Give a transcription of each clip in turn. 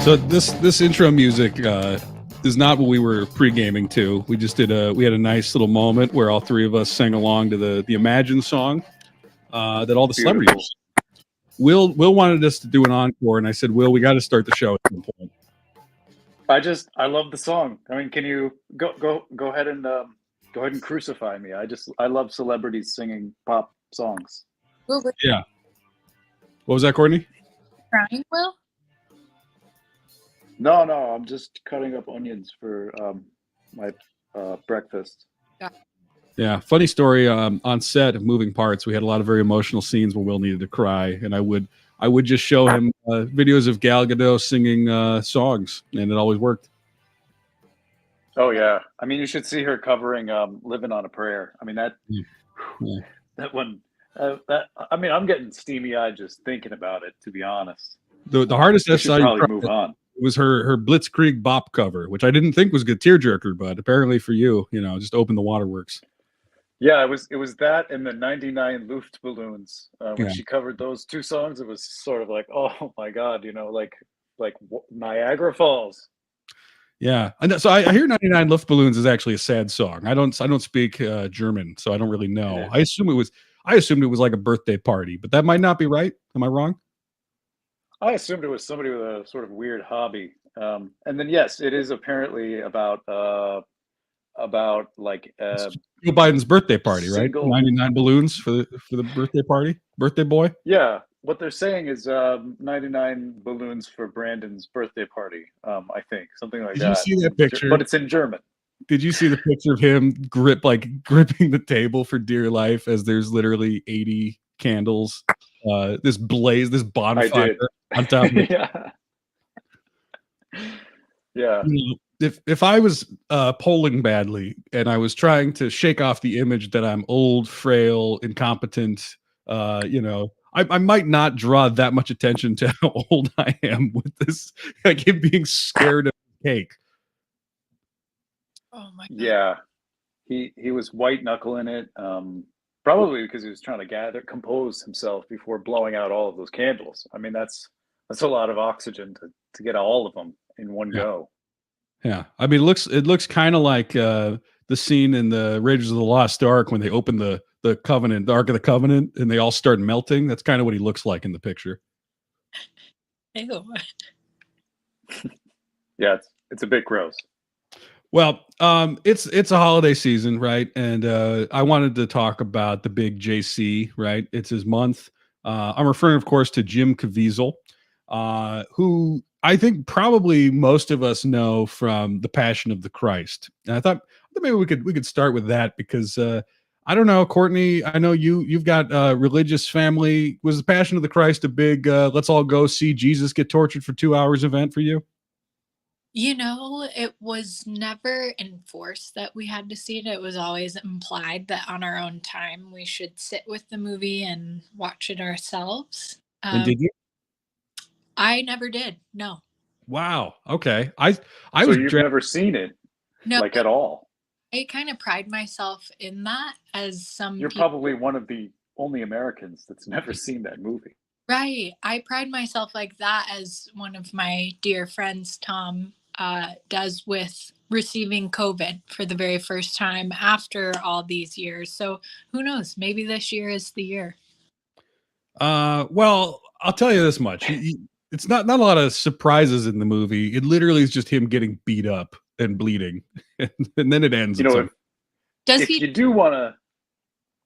So this intro music is not what we were pre-gaming to. We just did we had a nice little moment where all three of us sang along to the Imagine song that all the celebrities. Will wanted us to do an encore, and I said, Will, we got to start the show at some point. I love the song. I mean, can you go ahead and crucify me? I love celebrities singing pop songs. Yeah. What was that, Courtney? Crying, Will? No, I'm just cutting up onions for my breakfast. Yeah, funny story. On set of Moving Parts, we had a lot of very emotional scenes where Will needed to cry, and I would just show him videos of Gal Gadot singing songs, and it always worked. Oh yeah, I mean, you should see her covering "Living on a Prayer." I mean that one. I mean, I'm getting steamy eyed just thinking about it. To be honest, the hardest I saw you probably move on. Was her Blitzkrieg Bop cover, which I didn't think was a good tearjerker, but apparently for you, just opened the waterworks. Yeah, it was that and the 99 Luftballons. When she covered those two songs, it was sort of like, oh my God, like Niagara Falls. Yeah, and so I hear 99 Luftballons is actually a sad song. I don't speak German, so I don't really know. I assumed it was like a birthday party, but that might not be right. Am I wrong? I assumed it was somebody with a sort of weird hobby. And then yes, it is apparently about like Joe Biden's birthday party, right? 99 balloons for the birthday party, birthday boy. Yeah, what they're saying is 99 balloons for Brandon's birthday party. I think something like that. Did you see that picture? But it's in German. Did you see the picture of him gripping the table for dear life as there's literally 80 candles, this bonfire on top of it? Yeah. If I was polling badly and I was trying to shake off the image that I'm old, frail, incompetent, I might not draw that much attention to how old I am with this, like him being scared of cake. Oh my God. Yeah, he was white knuckling it, probably because he was trying to compose himself before blowing out all of those candles. I mean, that's a lot of oxygen to get all of them in one go. Yeah, I mean, it looks kind of like the scene in the Raiders of the Lost Ark when they open the Covenant, the Ark of the Covenant, and they all start melting. That's kind of what he looks like in the picture. Ew. Yeah, it's a bit gross. Well, it's a holiday season, right? And I wanted to talk about the big JC, right? It's his month. I'm referring, of course, to Jim Caviezel, who I think probably most of us know from The Passion of the Christ. And I thought maybe we could start with that because I don't know, Courtney. I know you've got a religious family. Was The Passion of the Christ a big let's all go see Jesus get tortured for 2 hours event for you? It was never enforced that we had to see it. It was always implied that on our own time we should sit with the movie and watch it ourselves. And did you? I never did. No. Wow. Okay. I So was. You've never seen it, No, like at all. I kind of pride myself in that as You're probably one of the only Americans that's never seen that movie. Right. I pride myself like that as one of my dear friends, Tom, does with receiving COVID for the very first time after all these years. So who knows? Maybe this year is the year. Well, I'll tell you this much. It's not a lot of surprises in the movie. It is just him getting beat up and bleeding. And then it ends. If you do want to...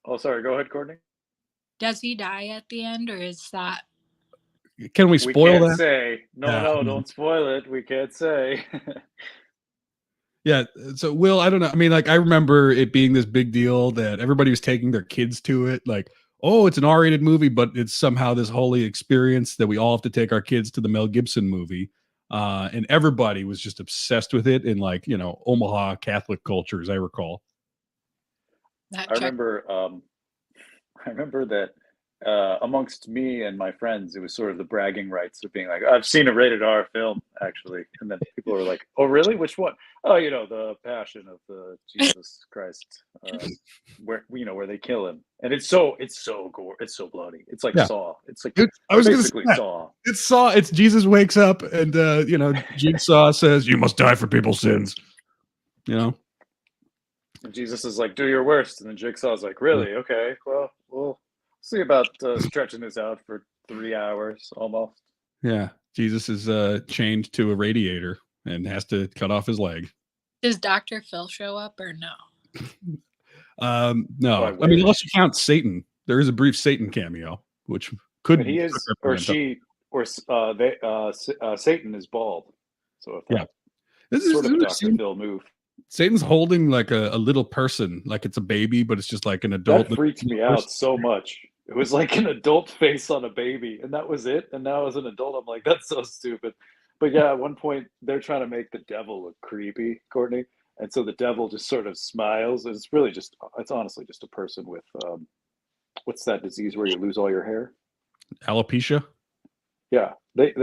Oh, sorry. Go ahead, Courtney. Does he die at the end, or is that... Can we spoil that? We can't say. No, don't spoil it. We can't say. Yeah. So, Will, I don't know. I mean, like, I remember it being this big deal that everybody was taking their kids to it. Like, oh, it's an R-rated movie, but it's somehow this holy experience that we all have to take our kids to the Mel Gibson movie. And everybody was just obsessed with it in, like, Omaha Catholic culture, as I recall. I remember that amongst me and my friends, it was sort of the bragging rights of being like, I've seen a rated R film, actually. And then people were like, oh, really? Which one? Oh, the Passion of the Jesus Christ, where they kill him. And it's so gore. It's so bloody. It's like Saw. It's like I was basically gonna say Saw. It's Saw. It's Jesus wakes up and, Jigsaw says, you must die for people's sins. And Jesus is like, do your worst. And then Jigsaw's like, really? Okay, well, we'll see about stretching this out for 3 hours almost. Yeah. Jesus is chained to a radiator and has to cut off his leg. Does Dr. Phil show up or no? No. I mean, unless you count Satan. There is a brief Satan cameo, which could he is, or she, or Satan is bald. So if this is sort of a Dr. Phil move. Satan's holding like a little person, like it's a baby, but it's just like an adult. That freaked me out so much. It was like an adult face on a baby, and that was it. And now as an adult, I'm like, that's so stupid. But yeah, at one point they're trying to make the devil look creepy, Courtney. And so the devil just sort of smiles. It's honestly just a person with, what's that disease where you lose all your hair? Alopecia? Yeah. They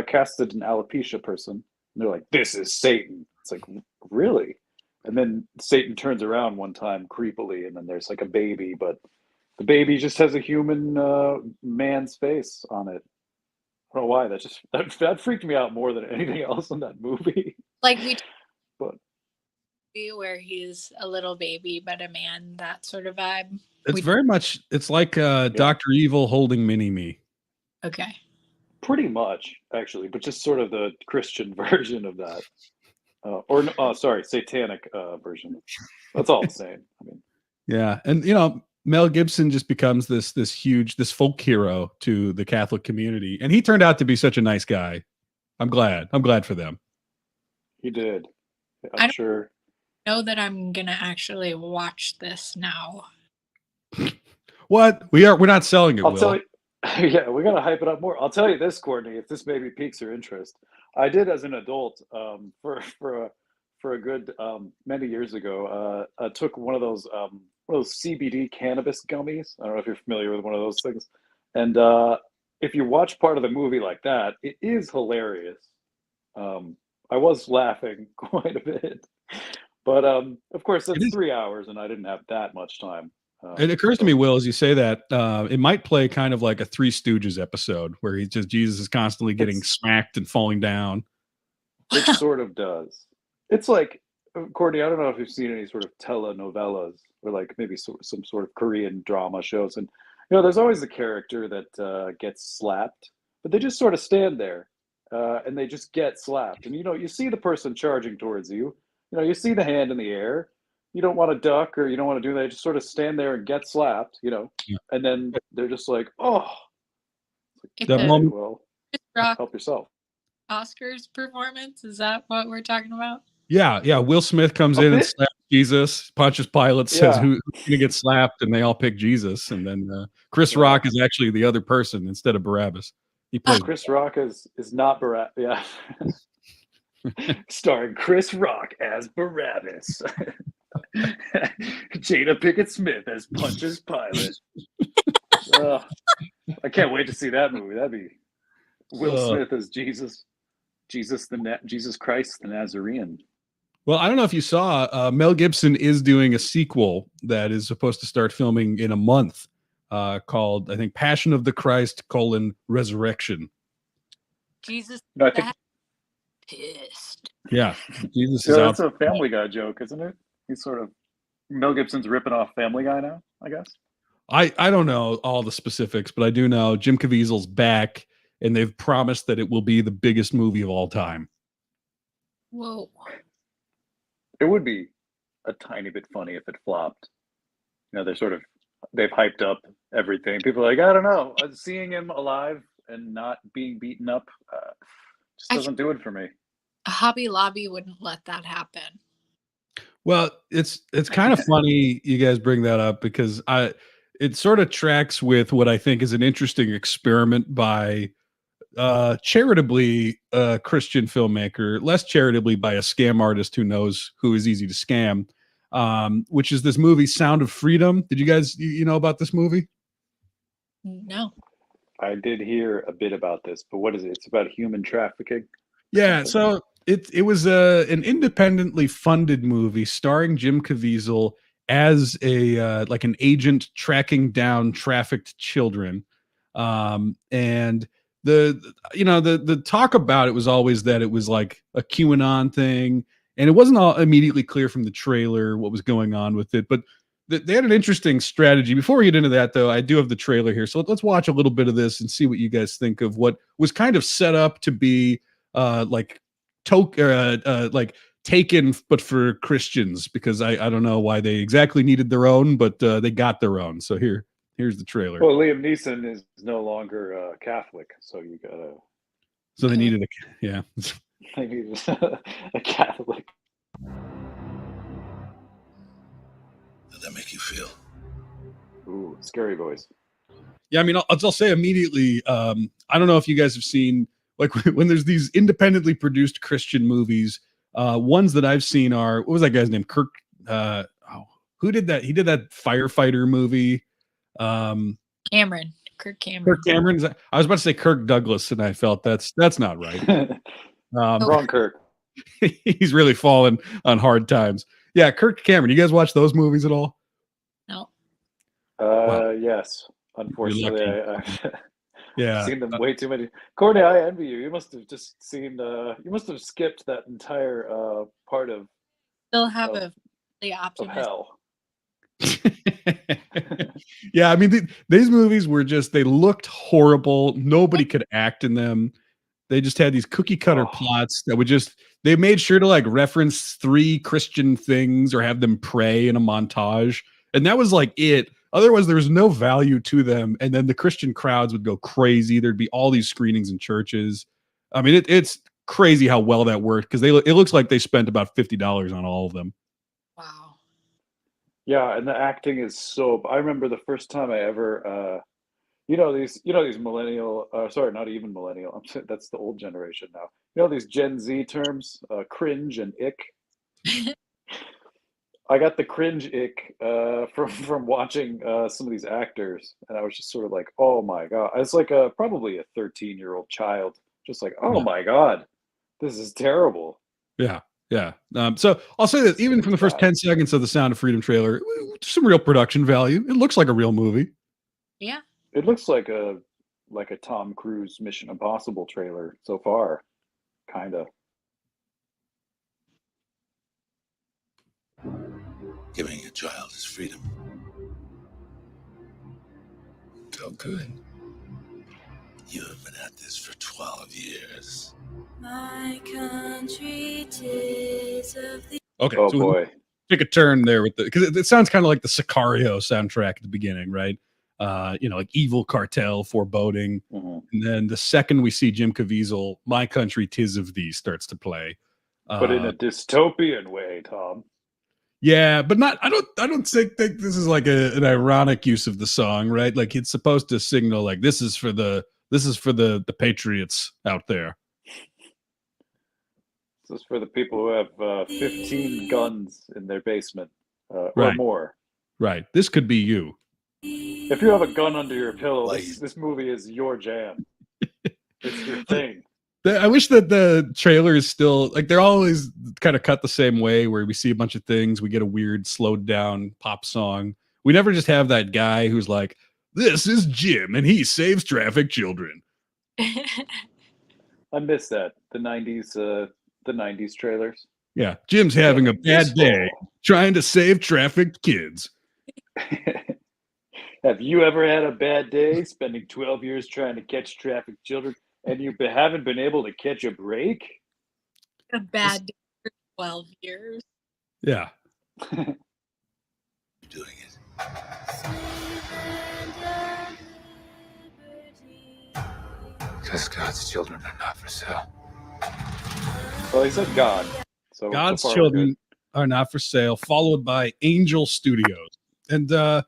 casted an alopecia person. And they're like, this is Satan. It's like, really? And then Satan turns around one time creepily, and then there's like a baby, but the baby just has a human man's face on it. I don't know why. That freaked me out more than anything else in that movie. Like where he's a little baby but a man, that sort of vibe. It's very much. It's like Dr. Evil holding Mini-Me. Okay. Pretty much, actually, but just sort of the Christian version of that. Satanic version. That's all the same. I mean, yeah, and Mel Gibson just becomes this folk hero to the Catholic community, and he turned out to be such a nice guy. I'm glad for them. He did. I'm sure. Know that I'm gonna actually watch this now. What? We're not selling it. I'll tell you. Yeah, we gotta hype it up more. I'll tell you this, Courtney, if this maybe piques your interest. I did as an adult for a good many years ago. I took one of those CBD cannabis gummies. I don't know if you're familiar with one of those things. And if you watch part of the movie like that, it is hilarious. I was laughing quite a bit, but of course it's 3 hours, and I didn't have that much time. It occurs to me, Will, as you say that, it might play kind of like a Three Stooges episode where Jesus is constantly getting smacked and falling down. It sort of does. It's like, Courtney, I don't know if you've seen any sort of telenovelas or like maybe some sort of Korean drama shows. And, there's always the character that gets slapped, but they just sort of stand there and they just get slapped. And, you see the person charging towards you, you see the hand in the air. You don't want to duck or you don't want to do that. You just sort of stand there and get slapped, and then they're just like, oh. That moment. Well, help yourself. Oscars performance? Is that what we're talking about? Yeah. Will Smith comes in and slaps Jesus. Pontius Pilate says who's going to get slapped, and they all pick Jesus. And then Chris Rock is actually the other person instead of Barabbas. He plays Chris Rock is not Barabbas. Yeah. Starring Chris Rock as Barabbas. Jada Pinkett Smith as Pontius Pilate. I can't wait to see that movie. That'd be Will Smith as Jesus Christ the Nazarene. Well, I don't know if you saw, Mel Gibson is doing a sequel that is supposed to start filming in a month, called, I think, Passion of the Christ: Resurrection. Jesus, no, I think pissed. Yeah, Jesus is that's a Family Guy joke, isn't it? He's sort of Mel Gibson's ripping off Family Guy now, I guess. I don't know all the specifics, but I do know Jim Caviezel's back, and they've promised that it will be the biggest movie of all time. Whoa. It would be a tiny bit funny if it flopped. They've hyped up everything. People are like, I don't know. Seeing him alive and not being beaten up just doesn't do it for me. Hobby Lobby wouldn't let that happen. Well, it's kind of funny you guys bring that up because it sort of tracks with what I think is an interesting experiment by charitably a Christian filmmaker, less charitably by a scam artist who knows who is easy to scam, which is this movie Sound of Freedumb. Did you guys you know about this movie? No. I did hear a bit about this, but what is it? It's about human trafficking. Yeah, Something? so it was an independently funded movie starring Jim Caviezel as a like an agent tracking down trafficked children. And the talk about it was always that it was like a QAnon thing, and it wasn't all immediately clear from the trailer what was going on with it, but they had an interesting strategy. Before we get into that, though, I do have the trailer here, so let's watch a little bit of this and see what you guys think of what was kind of set up to be like like taken but for Christians, because I don't know why they exactly needed their own, but they got their own. So here's the trailer. Well, Liam Neeson is no longer Catholic, so you gotta. So they needed yeah. They need a Catholic. How'd that make you feel? Ooh, scary voice. Yeah, I mean, I'll say immediately. I don't know if you guys have seen, like, when there's these independently produced Christian movies. Ones that I've seen are, what was that guy's name? Kirk. Who did that? He did that firefighter movie. Cameron. Kirk Cameron. Kirk Cameron. I was about to say Kirk Douglas, and I felt that's not right. Wrong Kirk. He's really fallen on hard times. Yeah, Kirk Cameron. You guys watch those movies at all? No. Wow. Yes. Unfortunately, I've Yeah. seen them way too many. Courtney, I envy you. You must have just seen. You must have skipped that entire part of Still have of, the of optimism. hell. Yeah, I mean, these movies were just, they looked horrible. Nobody could act in them. They just had these cookie cutter plots that would just, they made sure to like reference 3 Christian things or have them pray in a montage. And that was like it. Otherwise, there was no value to them. And then the Christian crowds would go crazy. There'd be all these screenings in churches. I mean, it's crazy how well that worked, because it looks like they spent about $50 on all of them. Wow. Yeah, and the acting is so. I remember the first time I ever, these millennial. Sorry, not even millennial. That's the old generation now. You know these Gen Z terms, cringe and ick. I got the cringe ick from watching some of these actors, and I was just sort of like, oh my god! It's like probably a 13-year-old child, just like, oh my god, this is terrible. Yeah. Yeah. So I'll say that even from the first 10 seconds of the Sound of Freedom trailer, some real production value. It looks like a real movie. Yeah. It looks like a Tom Cruise Mission Impossible trailer so far, kind of. Giving a child his freedom. Felt good. You have been at this for 12 years. My country 'tis of the. Okay. Oh so boy. Take a turn there with because it sounds kind of like the Sicario soundtrack at the beginning, right? Like Evil Cartel, Foreboding. Mm-hmm. And then the second we see Jim Caviezel, My Country 'Tis of Thee starts to play. But in a dystopian way, Tom. Yeah, but not. I don't think this is like an ironic use of the song, right? Like it's supposed to signal like this is for the patriots out there. This is for the people who have 15 guns in their basement or Right. more. Right. This could be you. If you have a gun under your pillow, this movie is your jam. It's your thing. I wish that the trailer is still like they're always kind of cut the same way, where we see a bunch of things, we get a weird slowed down pop song. We never just have that guy who's like, "This is Jim and he saves traffic children." I miss that. The 90s trailers. Yeah, Jim's having a bad day trying to save trafficked kids. Have you ever had a bad day spending 12 years trying to catch trafficked children and you haven't been able to catch a break? A bad day for 12 years. Yeah. You're doing it. Because God's children are not for sale. Well, he said God. So God's so far children are not for sale, followed by Angel Studios. And look,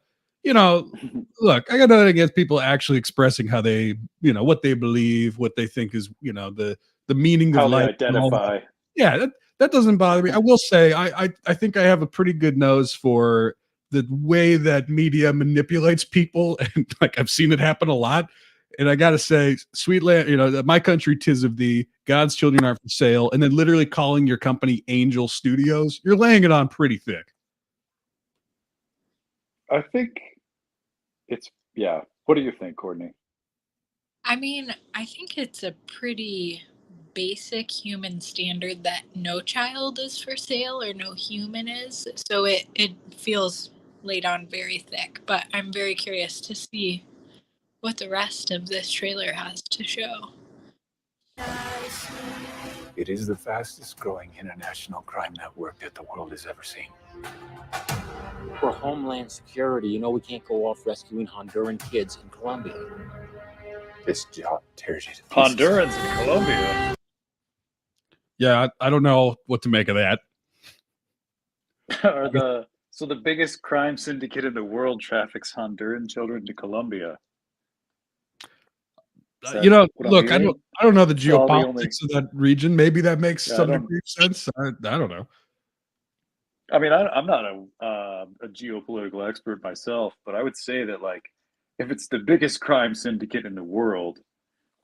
I got nothing against people actually expressing how they, what they believe, what they think is, the meaning how of life. they identify. Yeah, that doesn't bother me. I will say I think I have a pretty good nose for the way that media manipulates people, and like I've seen it happen a lot. And I gotta say, sweet land, my country, 'tis of thee, God's children are for sale, and then literally calling your company Angel Studios, you're laying it on pretty thick. I think yeah. What do you think, Courtney? I mean, I think it's a pretty basic human standard that no child is for sale or no human is. So it feels laid on very thick. But I'm very curious to see what the rest of this trailer has to show. It is the fastest growing international crime network that the world has ever seen. For homeland security, we can't go off rescuing Honduran kids in Colombia. This job tears you to pieces. Hondurans in Colombia. Yeah, I don't know what to make of that. So the biggest crime syndicate in the world traffics Honduran children to Colombia. Look, I don't know the It's all the geopolitics of that region. Maybe that makes some degree of sense. I don't know. I mean, I'm not a geopolitical expert myself, but I would say that, like, if it's the biggest crime syndicate in the world,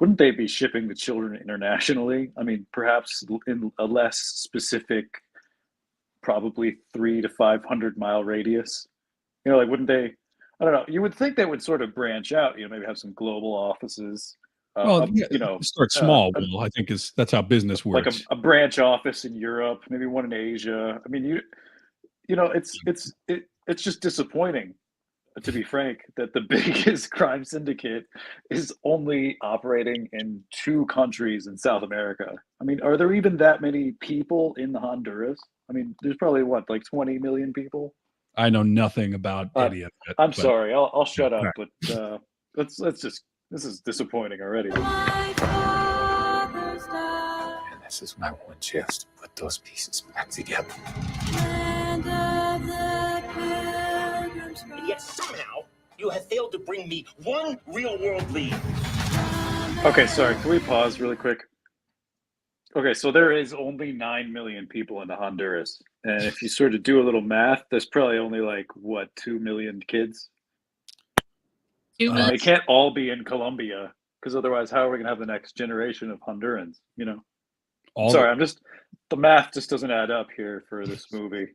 wouldn't they be shipping the children internationally? I mean, perhaps in a less specific, probably 300 to 500 mile radius. Like, wouldn't they? I don't know. You would think they would sort of branch out. Maybe have some global offices. Start small. I think that's how business works. Like a branch office in Europe, maybe one in Asia. I mean, it's just disappointing, to be frank, that the biggest crime syndicate is only operating in 2 countries in South America. I mean, are there even that many people in Honduras? I mean, there's probably like 20 million people. I know nothing about any of that. I'm sorry. I'll shut up. But let's just. This is disappointing already. And this is my one chance to put those pieces back together. Land of the Pilgrim's And yet somehow you have failed to bring me one real-world lead. Okay, sorry. Can we pause really quick? Okay, so there is only 9 million people in Honduras. And if you sort of do a little math, there's probably only 2 million kids? They can't all be in Colombia, because otherwise how are we going to have the next generation of Hondurans, Sorry, the math just doesn't add up here for this movie.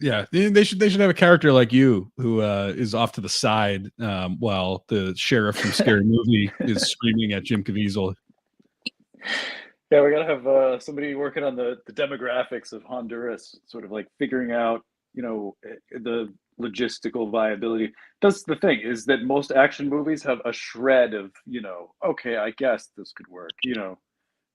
Yeah, they should have a character like you who is off to the side while the sheriff from Scary Movie is screaming at Jim Caviezel. Yeah, we got to have somebody working on the demographics of Honduras, sort of like figuring out, the logistical viability. That's the thing, is that most action movies have a shred of, okay, I guess this could work,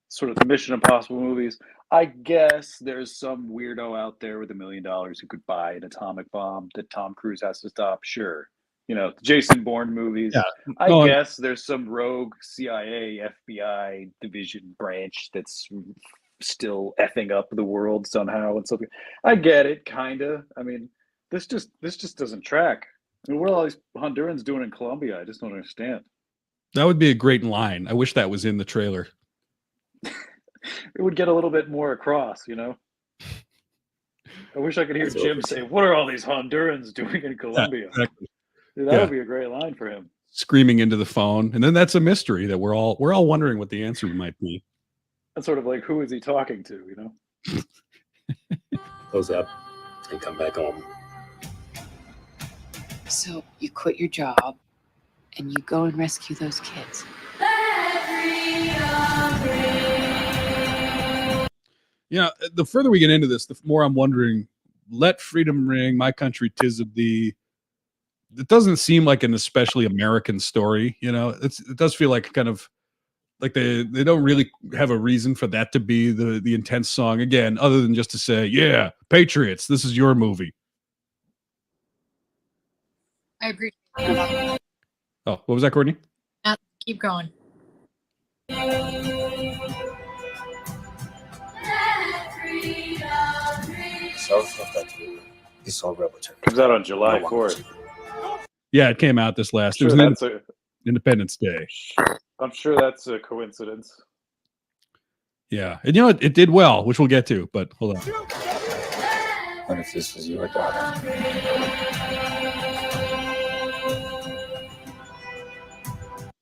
sort of the Mission Impossible movies. I guess there's some weirdo out there with $1 million who could buy an atomic bomb that Tom Cruise has to stop. Sure. The Jason Bourne movies. Yeah. I guess there's some rogue CIA, FBI division branch that's still effing up the world somehow and something. I get it, kind of. I mean, this just doesn't track. I mean, what are all these Hondurans doing in Colombia? I just don't understand. That would be a great line. I wish that was in the trailer. It would get a little bit more across, I wish I could hear Jim say, "What are all these Hondurans doing in Colombia?" Yeah, exactly. That would be a great line for him. Screaming into the phone, and then that's a mystery that we're all wondering what the answer might be. That's sort of like, who is he talking to? Close up and come back home. So you quit your job and you go and rescue those kids. The further we get into this, the more I'm wondering, let freedom ring, my country, 'tis of thee. It doesn't seem like an especially American story. It does feel like kind of like they don't really have a reason for that to be the intense song again, other than just to say, yeah, Patriots, this is your movie. I agree. Oh, what was that, Courtney? Keep going. South of that is all revolutionary. Comes out on July 4th. Yeah, it came out this last. Sure, it was Independence Day. I'm sure that's a coincidence. Yeah, and it did well, which we'll get to. But hold on. What if this was your daughter?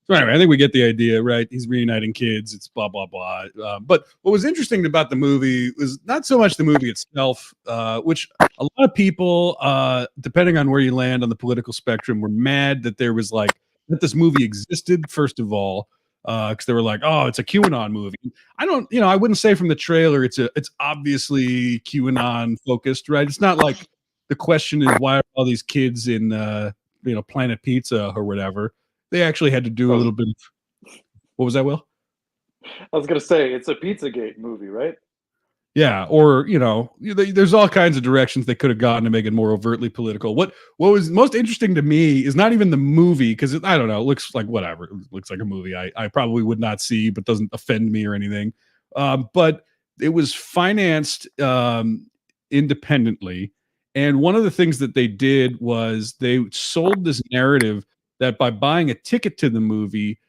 So anyway, I think we get the idea, right? He's reuniting kids. It's blah blah blah. But what was interesting about the movie was not so much the movie itself, which a lot of people, depending on where you land on the political spectrum, were mad that there was like that this movie existed. First of all, because they were like, "Oh, it's a QAnon movie." I don't, I wouldn't say from the trailer it's obviously QAnon focused, right? It's not like the question is why are all these kids in Planet Pizza or whatever. They actually had to do a little bit of, what was that, Will? I was gonna say it's a Pizzagate movie, right? Yeah, or there's all kinds of directions they could have gone to make it more overtly political. What was most interesting to me is not even the movie, because I don't know, it looks like whatever. It looks like a movie I probably would not see, but doesn't offend me or anything. But it was financed independently, and one of the things that they did was they sold this narrative that by buying a ticket to the movie,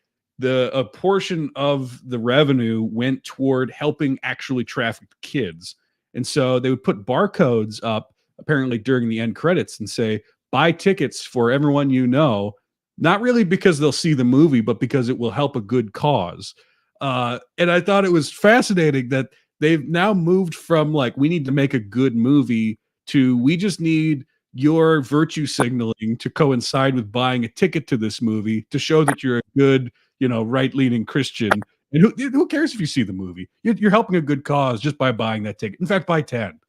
a portion of the revenue went toward helping actually trafficked kids. And so they would put barcodes up apparently during the end credits and say, buy tickets for everyone you know, not really because they'll see the movie, but because it will help a good cause. And I thought it was fascinating that they've now moved from like, we need to make a good movie to we just need your virtue signaling to coincide with buying a ticket to this movie to show that you're a good, right-leaning Christian. And who cares if you see the movie? You're helping a good cause just by buying that ticket. In fact, buy 10.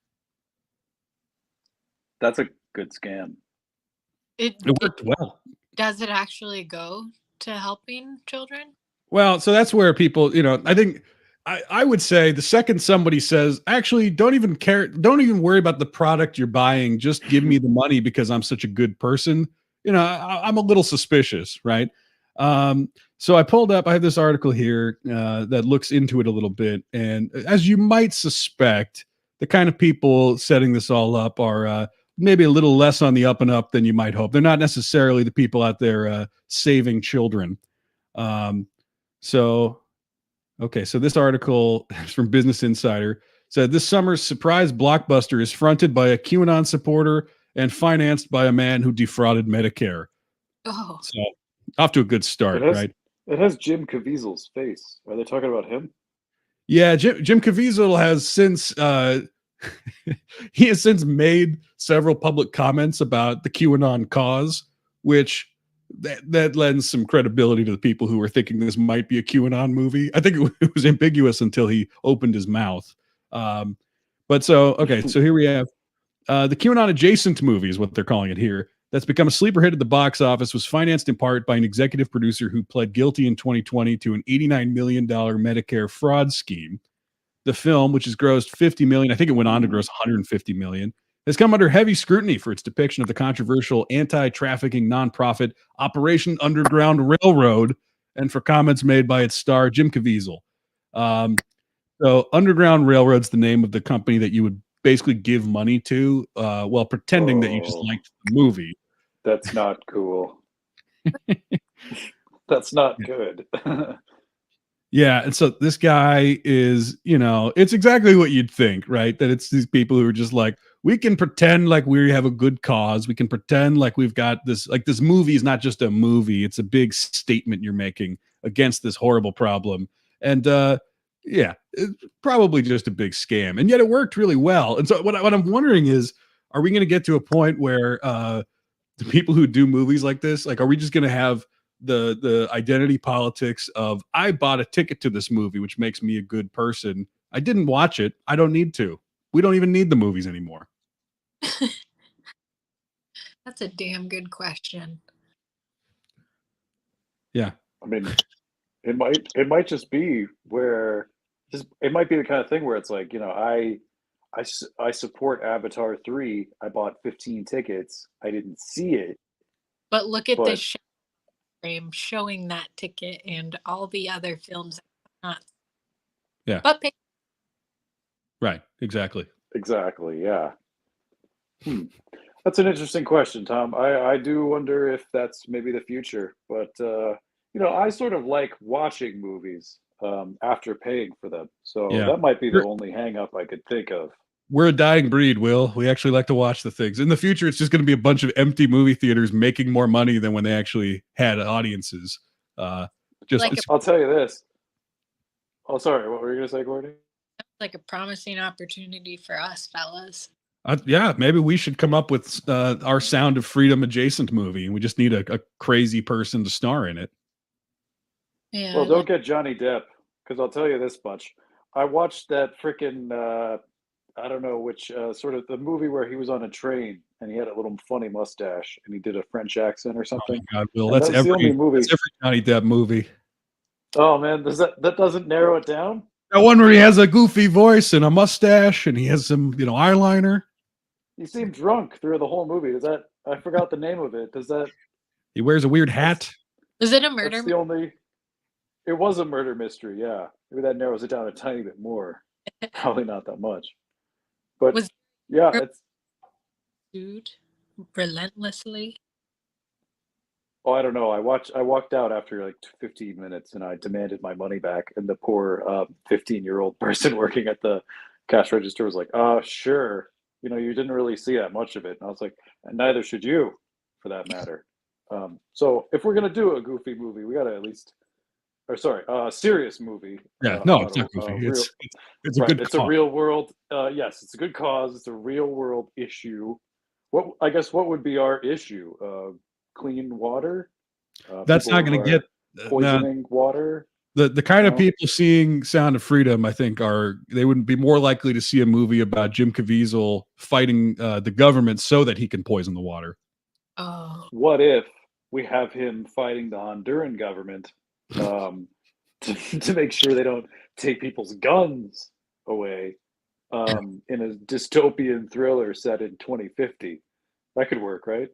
That's a good scam. It worked well. Does it actually go to helping children? Well, so that's where people, I think I would say the second somebody says, actually, don't even worry about the product you're buying. Just give me the money because I'm such a good person. I'm a little suspicious, right? So I have this article here that looks into it a little bit. And as you might suspect, the kind of people setting this all up are maybe a little less on the up and up than you might hope. They're not necessarily the people out there saving children. So this article is from Business Insider. Said this summer's surprise blockbuster is fronted by a QAnon supporter and financed by a man who defrauded Medicare. Oh, So off to a good start, right? It has Jim Caviezel's face. Are they talking about him? Yeah, Jim Caviezel has since he has since made several public comments about the QAnon cause, which that lends some credibility to the people who were thinking this might be a QAnon movie. I think it was ambiguous until he opened his mouth. So here we have the QAnon adjacent movie is what they're calling it here. That's become a sleeper hit at the box office, was financed in part by an executive producer who pled guilty in 2020 to an $89 million Medicare fraud scheme. The film, which has grossed $50 million, I think it went on to gross $150 million, has come under heavy scrutiny for its depiction of the controversial anti-trafficking nonprofit Operation Underground Railroad, and for comments made by its star Jim Caviezel. So Underground Railroad's the name of the company that you would basically give money to while pretending that you just liked the movie. That's not cool. That's not good. Yeah, and so this guy is, it's exactly what you'd think, right? That it's these people who are just like, we can pretend like we have a good cause. We can pretend like we've got this, like this movie is not just a movie. It's a big statement you're making against this horrible problem. And yeah, it's probably just a big scam. And yet it worked really well. And so what I'm wondering is, are we going to get to a point where the people who do movies like this, like, are we just going to have the identity politics of I bought a ticket to this movie, which makes me a good person. I didn't watch it. I don't need to. We don't even need the movies anymore. that's a damn good question. Yeah. I mean, it might just be where it might be the kind of thing where it's like, I support Avatar 3. I bought 15 tickets. I didn't see it. But look at this frame showing that ticket and all the other films. Yeah. But right. Exactly. Yeah. That's an interesting question, Tom. I do wonder if that's maybe the future. But, I sort of like watching movies after paying for them. So that might be the only hang up I could think of. we're a dying breed, Will. We actually like to watch the things. In the future, it's just going to be a bunch of empty movie theaters making more money than when they actually had audiences. I'll tell you this. Oh, sorry. What were you going to say, Courtney? Like a promising opportunity for us, fellas. Yeah, maybe we should come up with our Sound of Freedom adjacent movie, and we just need a crazy person to star in it. Yeah. Well, don't get Johnny Depp, because I'll tell you this much. I watched that freaking, I don't know which, sort of the movie where he was on a train and he had a little funny mustache and he did a French accent or something. Oh my God, Will, And that's the only every movie. that's every Johnny Depp movie. Oh man, that doesn't narrow it down? That one where he has a goofy voice and a mustache and he has some, eyeliner. He seemed drunk through the whole movie. I forgot the name of it. He wears a weird hat. Was it a murder? That's the only. It was a murder mystery, yeah. Maybe that narrows it down a tiny bit more. Probably not that much. But yeah, it's. Dude, relentlessly. Oh, I don't know. I walked out after like 15 minutes and I demanded my money back. And the poor 15-year-old person working at the cash register was like, sure. You didn't really see that much of it. And I was like, and neither should you, for that matter. So if we're going to do a goofy movie, we got to at least, a serious movie. Yeah, no, it's not goofy. It's a good cause. It's a real world. Yes, it's a good cause. It's a real world issue. What would be our issue? Clean water? That's not going to get poisoning water. The kind of people seeing Sound of Freedom, I think, they would be more likely to see a movie about Jim Caviezel fighting the government so that he can poison the water. Oh. What if we have him fighting the Honduran government to make sure they don't take people's guns away in a dystopian thriller set in 2050? That could work, right?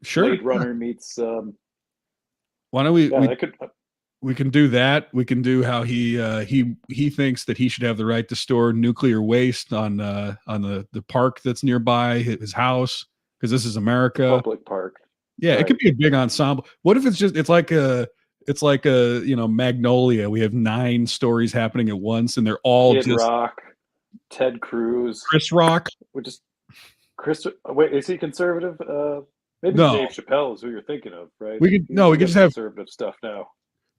Sure. Blade Runner meets. Why don't we? Yeah, that could. We can do that. We can do how he thinks that he should have the right to store nuclear waste on the park that's nearby his house, because this is America. Public park. Yeah, right. It could be a big ensemble. What if it's like a Magnolia? We have 9 stories happening at once, and they're all Kid Rock, Ted Cruz, Chris Rock. Chris. Wait, is he conservative? Maybe no. Dave Chappelle is who you're thinking of, right? We could just have conservative stuff now.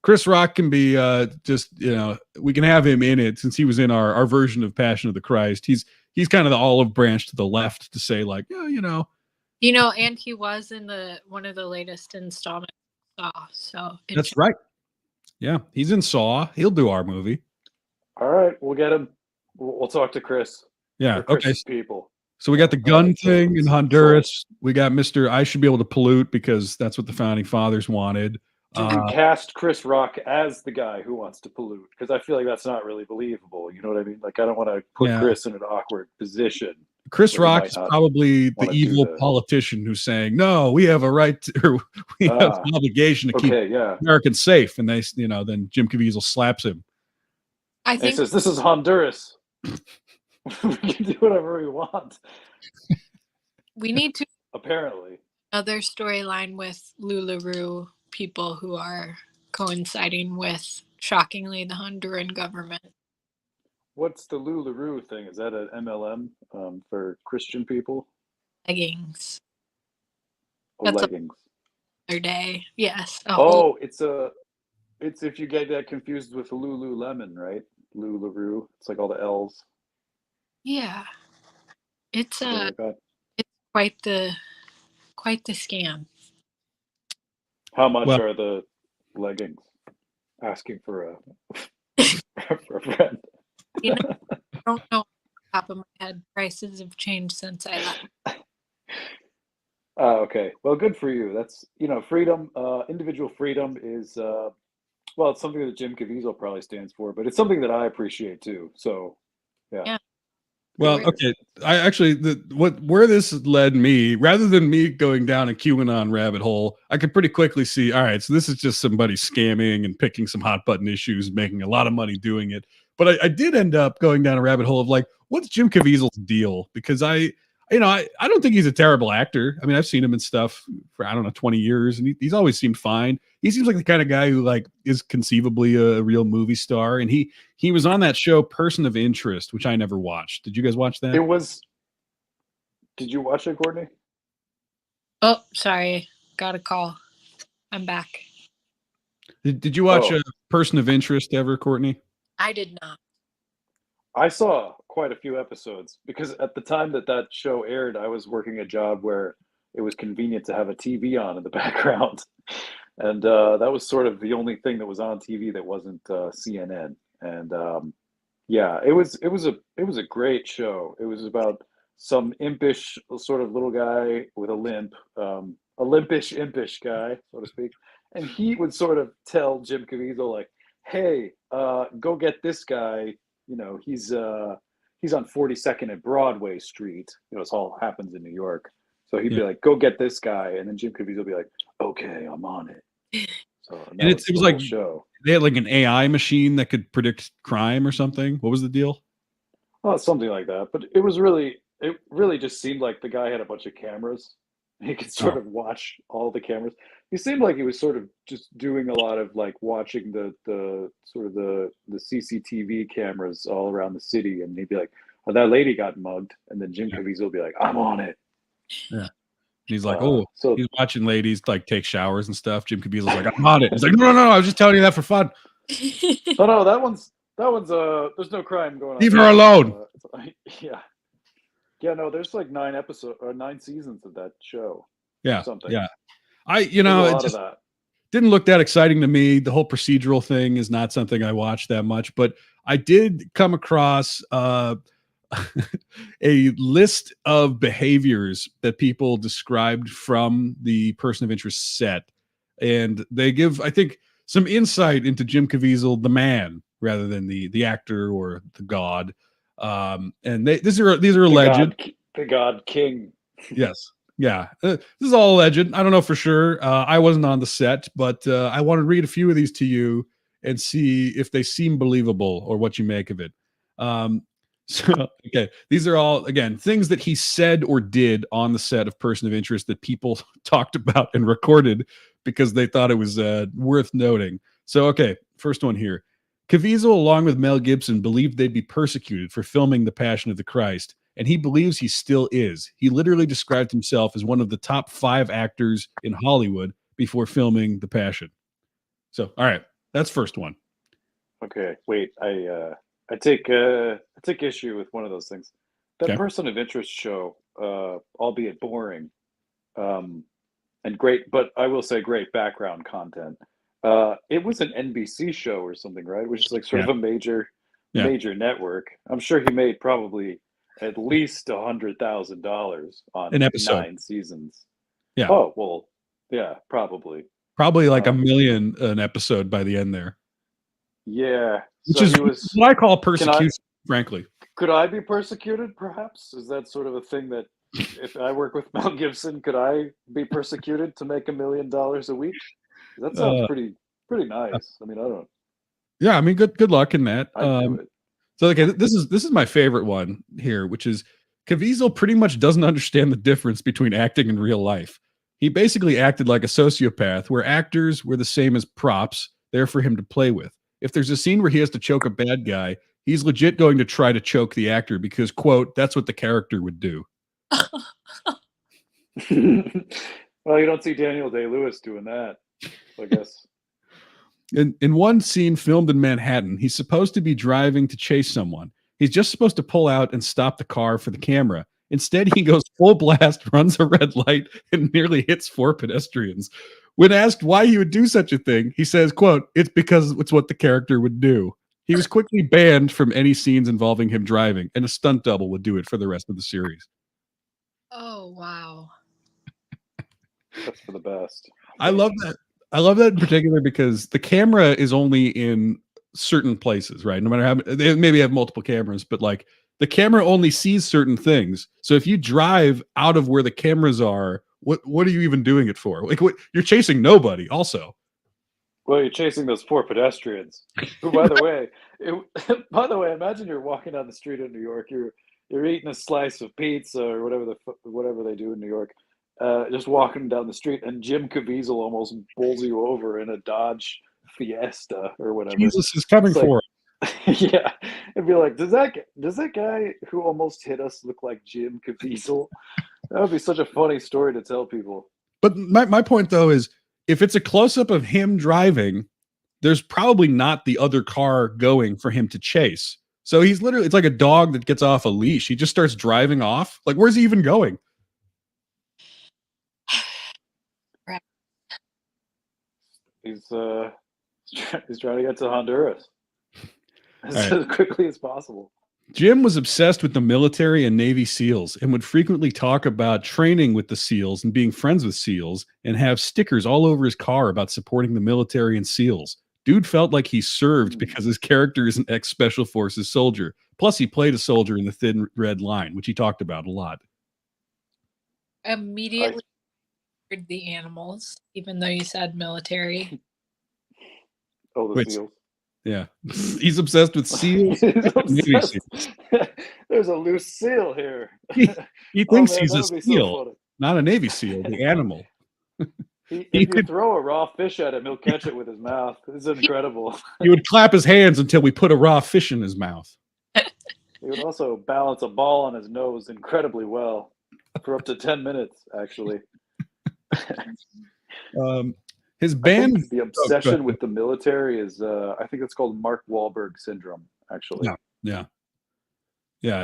Chris Rock can be we can have him in it, since he was in our version of Passion of the Christ. He's kind of the olive branch to the left to say, like, and he was in one of the latest installments of Saw. So that's right. Yeah, he's in Saw. He'll do our movie. All right, we'll get him. We'll talk to Chris. Yeah. Okay. People. So we got the gun thing in Honduras. We got Mr. I should be able to pollute, because that's what the founding fathers wanted. You can cast Chris Rock as the guy who wants to pollute, because I feel like that's not really believable. You know what I mean? Like, I don't want to put Chris in an awkward position. Chris Rock is probably the evil politician who's saying, "No, we have a right to, or we have an obligation to keep Americans safe." And then Jim Caviezel slaps him. I think he says, "This is Honduras. We can do whatever we want." We need to apparently another storyline with LuLaRoe people who are coinciding with, shockingly, the Honduran government. What's the LuLaRoe thing? Is that an MLM for Christian people? Leggings. Oh, leggings. Other day, yes. It's if you get that confused with Lululemon, right? LuLaRoe. It's like all the L's. Yeah, it's quite the scam. How much are the leggings? Asking for a friend. I don't know off the top of my head. Prices have changed since I left. Okay. Well, good for you. That's, freedom, individual freedom is, it's something that Jim Caviezel probably stands for, but it's something that I appreciate too. So, yeah. Well, okay. I actually, where this led me, rather than me going down a QAnon rabbit hole, I could pretty quickly see, all right, so this is just somebody scamming and picking some hot button issues and making a lot of money doing it. But I did end up going down a rabbit hole of, like, what's Jim Caviezel's deal? Because I I don't think he's a terrible actor. I mean, I've seen him in stuff for, I don't know, 20 years, and he's always seemed fine. He seems like the kind of guy who like is conceivably a real movie star. And he was on that show Person of Interest, which I never watched. Did you guys watch that? It was. Did you watch it, Courtney? Oh, sorry. Got a call. I'm back. Did you watch a Person of Interest ever, Courtney? I did not. I saw quite a few episodes because at the time that show aired, I was working a job where it was convenient to have a TV on in the background, and that was sort of the only thing that was on TV that wasn't CNN. And yeah, it was a great show. It was about some impish sort of little guy with a limp, a limpish impish guy, so to speak, and he would sort of tell Jim Caviezel like, "Hey, go get this guy. You know, he's on 42nd and Broadway Street. You know, this all happens in New York. So he'd be like, go get this guy. And then Jim Caviezel would be like, okay, I'm on it." So And it was like show. They had like an AI machine that could predict crime or something. What was the deal? Oh, something like that. But it really just seemed like the guy had a bunch of cameras. He could sort of watch all the cameras. He seemed like he was sort of just doing a lot of like watching the sort of the CCTV cameras all around the city, and he'd be like, "Oh, that lady got mugged," and then Jim Caviezel will be like, "I'm on it." Yeah. And he's like, so he's watching ladies like take showers and stuff. Jim Caviezel's like, "I'm on it." He's like, no, I was just telling you that for fun. Oh no, that one's there's no crime going on. Leave her alone. Yeah. Yeah, no, there's like 9 seasons of that show. Yeah. Something. Yeah. It just didn't look that exciting to me. The whole procedural thing is not something I watch that much, but I did come across a list of behaviors that people described from the Person of Interest set. And they give, I think, some insight into Jim Caviezel, the man, rather than the actor or the god. And these are alleged. The God King. Yes. Yeah. This is all alleged. I don't know for sure. I wasn't on the set, but I want to read a few of these to you and see if they seem believable or what you make of it. Okay. These are all, again, things that he said or did on the set of Person of Interest that people talked about and recorded because they thought it was worth noting. So, okay. First one here. Caviezel, along with Mel Gibson, believed they'd be persecuted for filming The Passion of the Christ, and he believes he still is. He literally described himself as one of the top 5 actors in Hollywood before filming The Passion. So, all right, that's first one. Okay, wait, I take issue with one of those things. That Person of Interest show, albeit boring, and great, but I will say great background content. It was an NBC show or something, right? Which is like sort of a major network. I'm sure he made probably at least $100,000 on an episode. 9 seasons. Yeah. Oh well, yeah, probably. Probably like $1 million an episode by the end there. Yeah, which is what I call persecution, frankly. Could I be persecuted? Perhaps is that sort of a thing that if I work with Mel Gibson, could I be persecuted to make $1 million a week? That sounds pretty nice. I mean, I don't. Yeah, I mean, good luck in that. Do it. So, okay, this is my favorite one here, which is Caviezel pretty much doesn't understand the difference between acting and real life. He basically acted like a sociopath, where actors were the same as props, there for him to play with. If there's a scene where he has to choke a bad guy, he's legit going to try to choke the actor because, quote, that's what the character would do. Well, you don't see Daniel Day-Lewis doing that, I guess. In one scene filmed in Manhattan, he's supposed to be driving to chase someone. He's just supposed to pull out and stop the car for the camera. Instead, he goes full blast, runs a red light, and nearly hits 4 pedestrians. When asked why he would do such a thing, he says, quote, it's because it's what the character would do. He was quickly banned from any scenes involving him driving, and a stunt double would do it for the rest of the series. Oh, wow. That's for the best. I love that. I love that in particular because the camera is only in certain places, right? No matter how they maybe have multiple cameras, but like the camera only sees certain things. So if you drive out of where the cameras are, what are you even doing it for? Like, what, you're chasing nobody also. Well, you're chasing those 4 pedestrians. Who, by the way, imagine you're walking down the street in New York. you're eating a slice of pizza or whatever they do in New York, just walking down the street, and Jim Caviezel almost bowls you over in a Dodge Fiesta or whatever. Jesus is coming It's like, for yeah, it'd be like, does that guy who almost hit us look like Jim Caviezel? That would be such a funny story to tell people. But my point though is, if it's a close up of him driving, there's probably not the other car going for him to chase. So he's literally, it's like a dog that gets off a leash. He just starts driving off. Like, where's he even going? Right. He's trying to get to Honduras as Right. quickly as possible. Jim was obsessed with the military and Navy SEALs and would frequently talk about training with the SEALs and being friends with SEALs and have stickers all over his car about supporting the military and SEALs. Dude felt like he served because his character is an ex-Special Forces soldier. Plus, he played a soldier in the Thin Red Line, which he talked about a lot. Immediately heard the animals, even though you said military. Oh, the Which- SEALs. Yeah. He's obsessed with SEALs. He's Navy obsessed. SEALs. There's a loose seal here. He thinks man, he's a that would be so SEAL, funny. not a Navy SEAL, the animal. If you throw a raw fish at him, he'll catch it with his mouth. It's incredible. He would clap his hands until we put a raw fish in his mouth. He would also balance a ball on his nose incredibly well for up to 10 minutes, actually. His I band, think the obsession with the military is, I think it's called Mark Wahlberg syndrome, actually. yeah,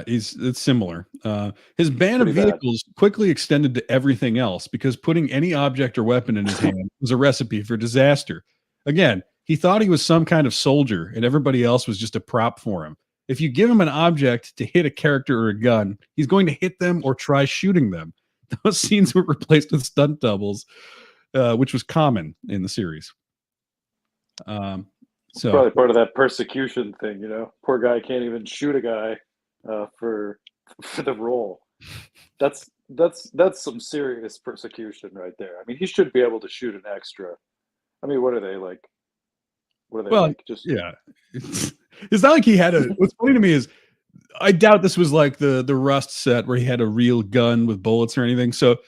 it's similar. His band of Pretty bad. vehicles quickly extended to everything else because putting any object or weapon in his hand was a recipe for disaster. Again, he thought he was some kind of soldier and everybody else was just a prop for him. If you give him an object to hit a character or a gun, he's going to hit them or try shooting them. Those scenes were replaced with stunt doubles, which was common in the series. So Probably part of that persecution thing, you know. Poor guy can't even shoot a guy for the role. That's some serious persecution right there. I mean, he should be able to shoot an extra. I mean, what are they like? What are they Well, like? Just yeah, it's not like he had a. What's funny to me is, I doubt this was like the Rust set where he had a real gun with bullets or anything. So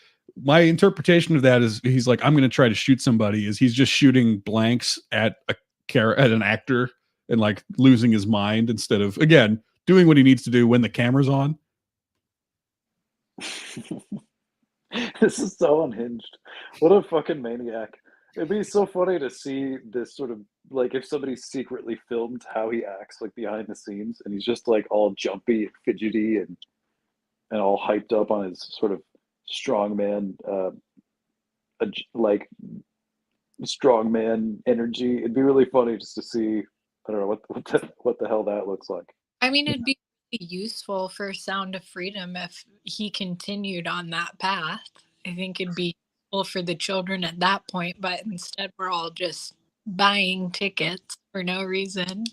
my interpretation of that is he's like, I'm going to try to shoot somebody. Is he's just shooting blanks at an actor and like losing his mind instead of, again, doing what he needs to do when the camera's on. This is so unhinged. What a fucking maniac. It'd be so funny to see this sort of, like, if somebody secretly filmed how he acts, like, behind the scenes, and he's just, like, all jumpy and fidgety and all hyped up on his sort of strongman, strongman energy. It'd be really funny just to see, I don't know, what the hell that looks like. I mean, it'd be really useful for Sound of Freedom if he continued on that path. I think it'd be useful for the children at that point, but instead we're all just buying tickets for no reason.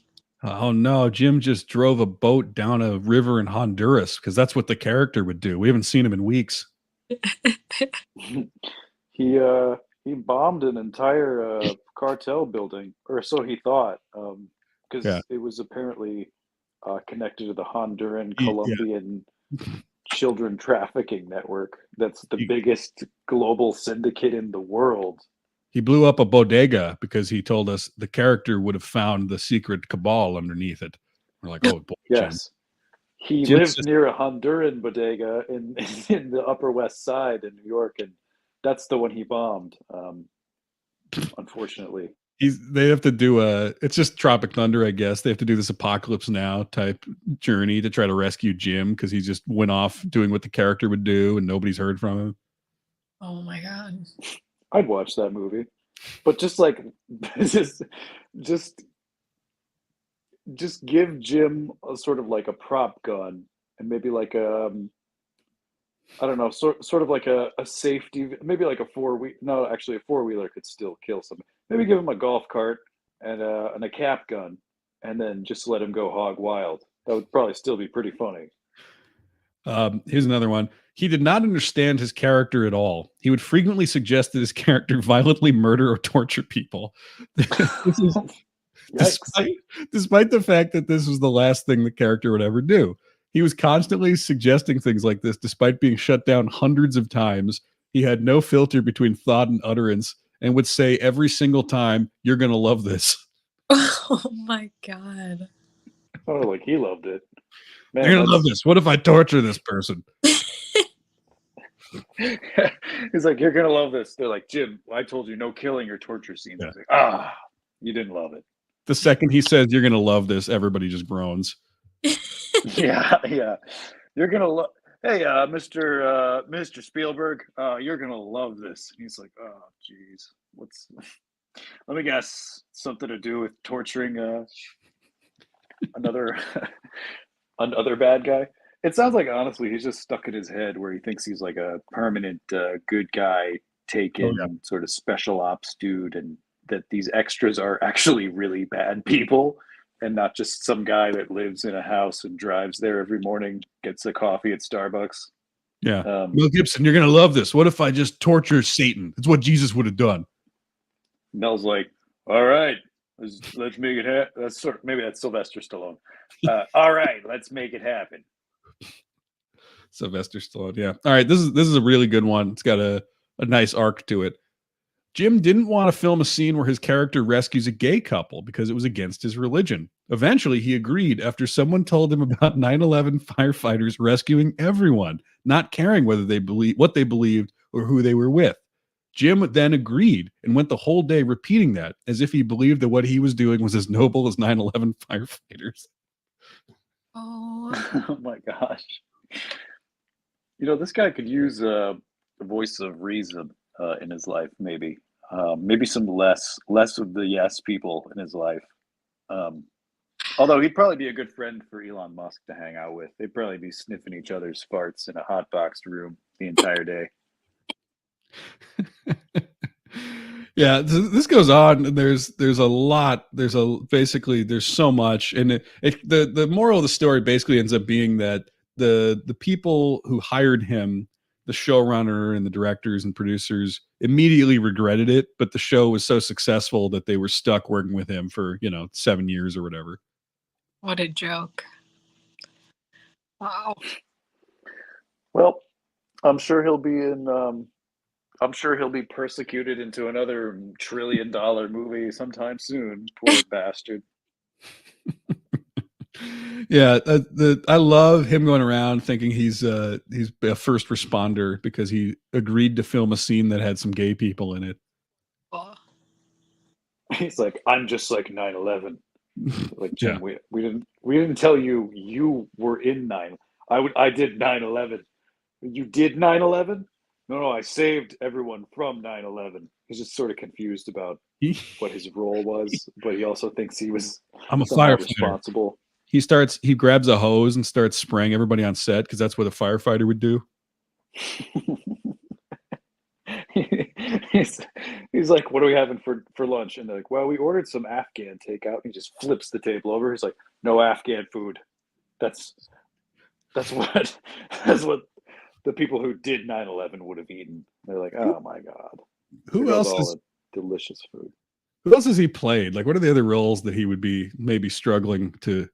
Oh no, Jim just drove a boat down a river in Honduras because that's what the character would do. We haven't seen him in weeks. He bombed an entire cartel building, or so he thought, because it was apparently connected to the Honduran Colombian children trafficking network. That's the biggest global syndicate in the world. He blew up a bodega because he told us the character would have found the secret cabal underneath it. We're like, oh, boy, yes. He Jim's lived near a Honduran bodega in the Upper West Side in New York, and that's the one he bombed. Unfortunately, they have to do it's just Tropic Thunder, I guess. They have to do this Apocalypse Now type journey to try to rescue Jim because he just went off doing what the character would do, and nobody's heard from him. Oh my god! I'd watch that movie, but just like just give Jim a sort of like a prop gun and maybe like I don't know, sort of like a safety, maybe like a four-wheel. No, actually, a four-wheeler could still kill somebody. Maybe give him a golf cart and a cap gun, and then just let him go hog wild. That would probably still be pretty funny. Here's another one. He did not understand his character at all. He would frequently suggest that his character violently murder or torture people. This is, despite the fact that this was the last thing the character would ever do. He was constantly suggesting things like this, despite being shut down hundreds of times. He had no filter between thought and utterance, and would say every single time, "You're gonna love this." Oh my god. Oh, like he loved it. Man, You're gonna love this. What if I torture this person? He's like, you're gonna love this. They're like, Jim, I told you no killing or torture scenes. Yeah. He's like, you didn't love it. The second he says, "You're gonna love this," everybody just groans. Yeah. You're gonna love. Hey, Mr. Spielberg, you're gonna love this. And he's like, oh, geez, what's? Let me guess, something to do with torturing another another bad guy. It sounds like honestly he's just stuck in his head where he thinks he's like a permanent good guy taken sort of special ops dude, and that these extras are actually really bad people and not just some guy that lives in a house and drives there every morning, gets a coffee at Starbucks. Yeah. Mel Gibson, you're gonna love this. What if I just torture Satan? It's what Jesus would have done. Mel's like, all right, let's make it happen. That's sort of, maybe that's Sylvester Stallone. All right, let's make it happen. Sylvester Stallone, yeah. All right, this is a really good one. It's got a nice arc to it. Jim didn't want to film a scene where his character rescues a gay couple because it was against his religion. Eventually, he agreed after someone told him about 9/11 firefighters rescuing everyone, not caring whether they believe what they believed or who they were with. Jim then agreed and went the whole day repeating that as if he believed that what he was doing was as noble as 9/11 firefighters. Oh. Oh my gosh. You know, this guy could use a voice of reason in his life, maybe. Maybe some less of the yes people in his life. Although he'd probably be a good friend for Elon Musk to hang out with. They'd probably be sniffing each other's farts in a hot boxed room the entire day. Yeah, this goes on. And there's a lot. There's so much, and the moral of the story basically ends up being that the people who hired him, the showrunner and the directors and producers, immediately regretted it. But the show was so successful that they were stuck working with him for 7 years or whatever. What a joke. Wow. Well, I'm sure he'll be in. I'm sure he'll be persecuted into another $1 trillion movie sometime soon. Poor bastard. Yeah, I love him going around thinking he's a first responder because he agreed to film a scene that had some gay people in it. Oh. He's like, I'm just like 9/11. Like, Jim, Yeah. we didn't tell you were in 9. I did 9/11. You did 9/11? No, I saved everyone from 9/11. He's just sort of confused about what his role was, but he also thinks he was I'm a somehow firefighter. responsible. He grabs a hose and starts spraying everybody on set because that's what a firefighter would do. He's like, what are we having for lunch? And they're like, well, we ordered some Afghan takeout. He just flips the table over. He's like, no Afghan food. That's what the people who did 9/11 would have eaten. They're like, oh my god. Who There goes else all is the delicious food. Who else has he played? Like, what are the other roles that he would be maybe struggling to,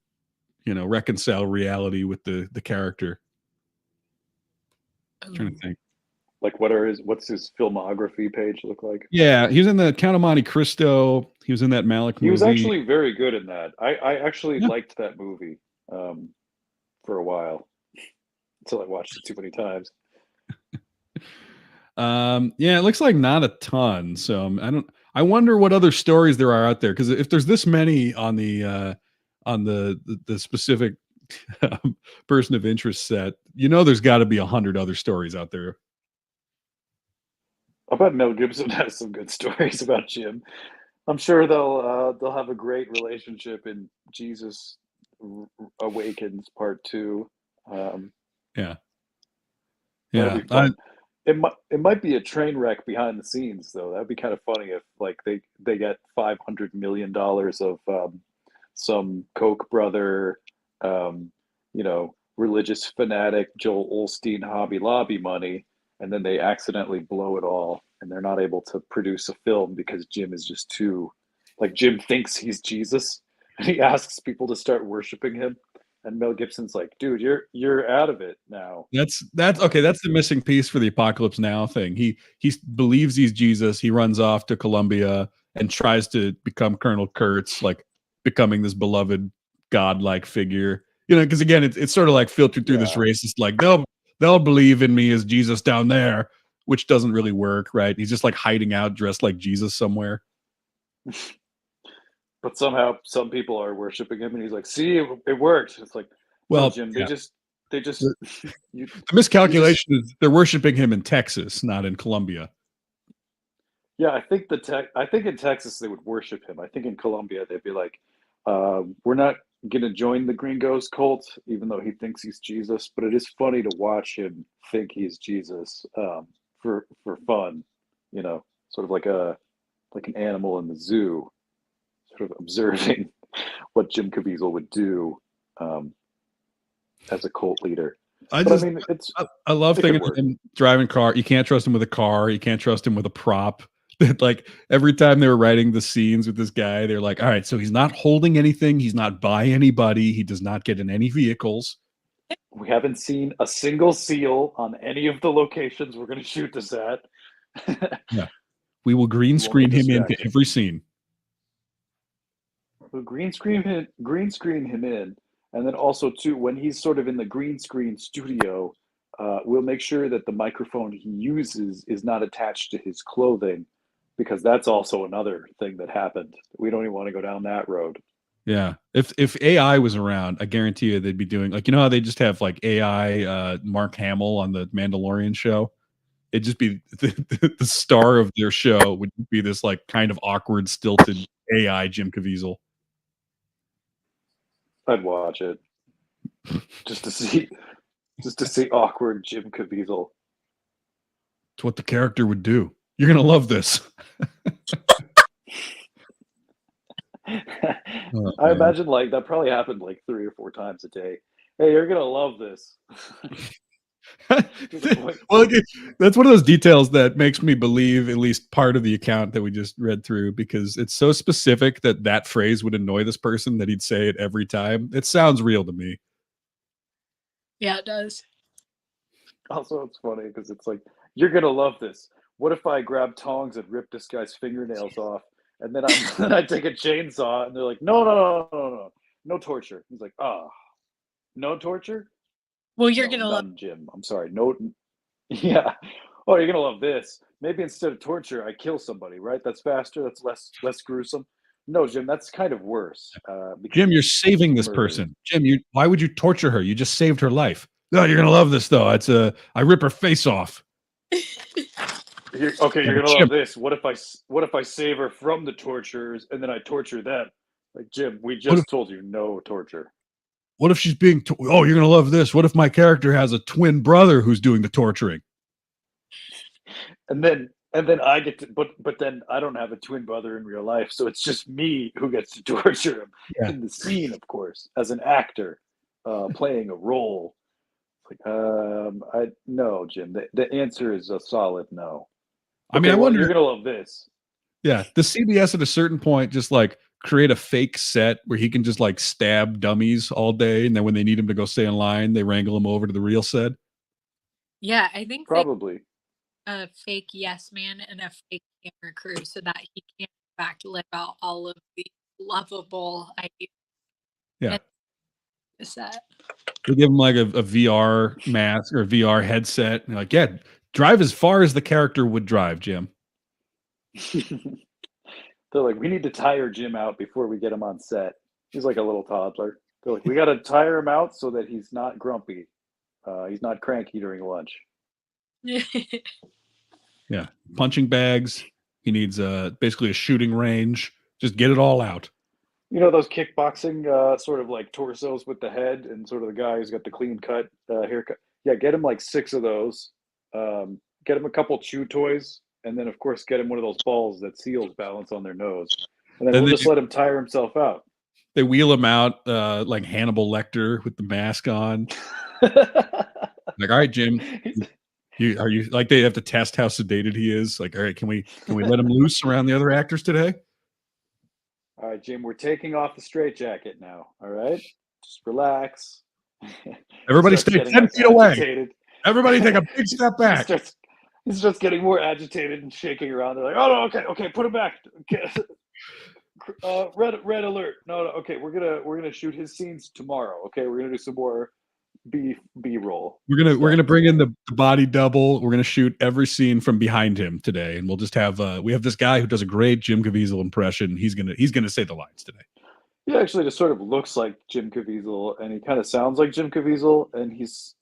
reconcile reality with the character? I'm trying to think. Like, what's his filmography page look like? Yeah, he was in the Count of Monte Cristo. He was in that Malick movie. He was actually very good in that. I actually liked that movie for a while until I watched it too many times. Yeah, it looks like not a ton. So I wonder what other stories there are out there, because if there's this many on the specific person of interest set, there's got to be 100 other stories out there. I bet Mel Gibson has some good stories about Jim. I'm sure they'll have a great relationship in Jesus Awakens Part 2. Yeah. That'd be fun. It might be a train wreck behind the scenes, though. That'd be kind of funny if, like, they get $500 million of some Koch brother, religious fanatic Joel Osteen Hobby Lobby money, and then they accidentally blow it all, and they're not able to produce a film because Jim is just too, like, Jim thinks he's Jesus, and he asks people to start worshiping him. And Mel Gibson's like, dude, you're out of it now. That's okay. That's the missing piece for the Apocalypse Now thing. He believes he's Jesus. He runs off to Colombia and tries to become Colonel Kurtz, like becoming this beloved godlike figure. You know, because again, it's sort of like filtered through this Yeah. racist, like they'll believe in me as Jesus down there, which doesn't really work, right? He's just like hiding out dressed like Jesus somewhere. But somehow some people are worshiping him, and he's like, "See, it worked." It's like, Well, no, Jim, yeah. they just you, The miscalculation is they're worshiping him in Texas, not in Colombia. yeah. I think in Texas they would worship him. I think in Colombia they'd be like, "We're not going to join the Gringos cult, even though he thinks he's Jesus. But it is funny to watch him think he's Jesus for fun, you know, sort of like an animal in the zoo." Sort of observing what Jim Caviezel would do as a cult leader. I But just, I mean, I love it could thinking of work. him driving car. You can't trust him with a car. You can't trust him with a prop. Like every time they were writing the scenes with this guy, they're like, all right, so he's not holding anything. He's not by anybody. He does not get in any vehicles. We haven't seen a single seal on any of the locations we're going to shoot this at. Yeah. We will green Won't screen be him into distracting. every scene. We'll green screen him in, and then also too when he's sort of in the green screen studio, we'll make sure that the microphone he uses is not attached to his clothing, because that's also another thing that happened. We don't even want to go down that road. Yeah. If AI was around, I guarantee you they'd be doing like, you know how they just have like AI Mark Hamill on the Mandalorian show? It'd just be the star of their show would be this like kind of awkward, stilted AI Jim Caviezel. I'd watch it just to see awkward Jim Caviezel. It's what the character would do. You're gonna love this. Oh, I man. imagine like that probably happened like 3 or 4 times a day. Hey, you're gonna love this. Well, that's one of those details that makes me believe at least part of the account that we just read through, because it's so specific that that phrase would annoy this person that he'd say it every time. It sounds real to me. Yeah, it does. Also, it's funny because it's like, you're gonna love this. What if I grab tongs and rip this guy's fingernails off, and then then I take a chainsaw, and they're like, no torture. He's like, no torture. Well, you're No, gonna love. none, Jim. I'm sorry. No, yeah. Oh, you're gonna love this. Maybe instead of torture, I kill somebody. Right? That's faster. That's less gruesome. No, Jim. That's kind of worse. Because Jim, you're saving this murder. person. Jim, why would you torture her? You just saved her life. No, you're gonna love this though. I rip her face off. You're Yeah, gonna Jim, love this. What if I save her from the torturers and then I torture them? Like, Jim, we What just if- told you no torture. what if she's being? Oh, you're gonna love this. What if my character has a twin brother who's doing the torturing? And then I get to, but then I don't have a twin brother in real life, so it's just me who gets to torture him Yeah. in the scene, of course, as an actor playing a role. Like, no, Jim. The answer is a solid no. I mean, I well, wonder. you're gonna love this. Yeah, the CBS at a certain point just like create a fake set where he can just like stab dummies all day, and then when they need him to go stay in line, they wrangle him over to the real set. Yeah, I think they Probably. a fake yes man and a fake camera crew so that he can in fact live out all of the lovable ideas. Yeah. And the set. They give him like a VR mask or a VR headset. And they're like, yeah, drive as far as the character would drive, Jim. They're like, we need to tire Jim out before we get him on set. He's like a little toddler. They're like, we got to tire him out so that he's not grumpy. He's not cranky during lunch. Yeah, punching bags. He needs basically a shooting range. Just get it all out. You know those kickboxing sort of like torsos with the head and sort of the guy who's got the clean cut haircut. Yeah, get him like 6 of those. Get him a couple chew toys, and then of course get him one of those balls that seals balance on their nose. And then we'll just let him tire himself out. They wheel him out like Hannibal Lecter with the mask on. Like, all right, Jim, are you like they have to test how sedated he is? Like, all right, can we let him loose around the other actors today? All right, Jim, we're taking off the straitjacket now. All right. just relax. Everybody Starts stay getting 10 feet away. agitated. Everybody take a big step back. He starts getting more agitated and shaking around. They're like, "Oh no, okay, put him back. Okay. Red alert. No, okay, we're gonna shoot his scenes tomorrow. Okay, we're gonna do some more B roll. We're gonna bring in the body double. We're gonna shoot every scene from behind him today, and we'll just have we have this guy who does a great Jim Caviezel impression. He's gonna say the lines today. He actually just sort of looks like Jim Caviezel, and he kind of sounds like Jim Caviezel, and he's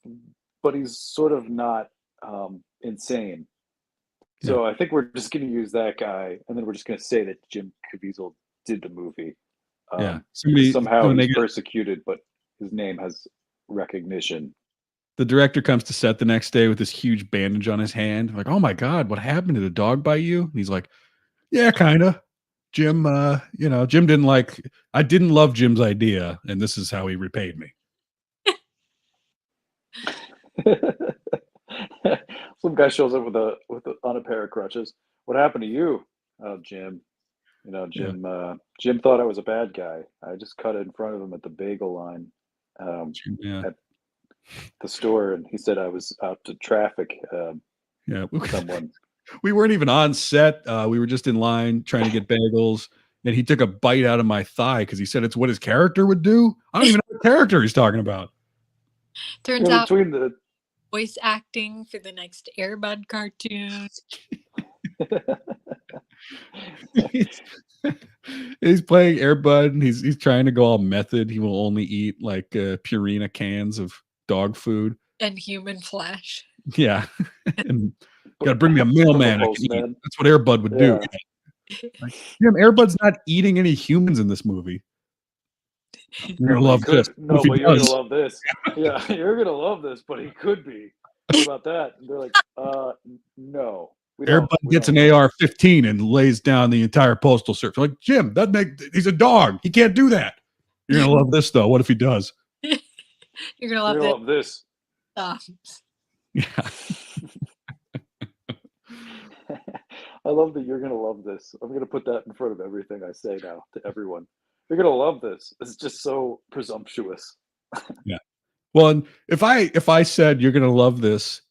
sort of not insane. So I think we're just going to use that guy, and then we're just going to say that Jim Caviezel did the movie. Somehow he's persecuted, but his name has recognition. The director comes to set the next day with this huge bandage on his hand. Like, oh my God, what happened? Did a dog bite you? And he's like, yeah, kind of. Jim, Jim didn't like, I didn't love Jim's idea, and this is how he repaid me. Some guy shows up on a pair of crutches. What happened to you? Oh, Jim. Jim thought I was a bad guy. I just cut it in front of him at the bagel line at the store, and he said I was out to traffic someone. We weren't even on set. We were just in line trying to get bagels, and he took a bite out of my thigh because he said it's what his character would do. I don't even know what character he's talking about. Turns out between the voice acting for the next Air Bud cartoon. He's playing Air Bud, and he's trying to go all method. He will only eat like Purina cans of dog food and human flesh. Yeah, and got to bring me a mailman. That's what Air Bud would do. Like, Air Bud's not eating any humans in this movie. You're gonna love this. No, but you're gonna love this. Yeah, you're gonna love this, but he could be. What about that? And they're like, no. Air Bud gets an AR-15 and lays down the entire postal service. Like, Jim, he's a dog. He can't do that. You're gonna love this though. What if he does? You're gonna love this. Yeah. I love that you're gonna love this. I'm gonna put that in front of everything I say now to everyone. You're gonna love this. It's just so presumptuous. Yeah. Well, and if I said you're gonna love this,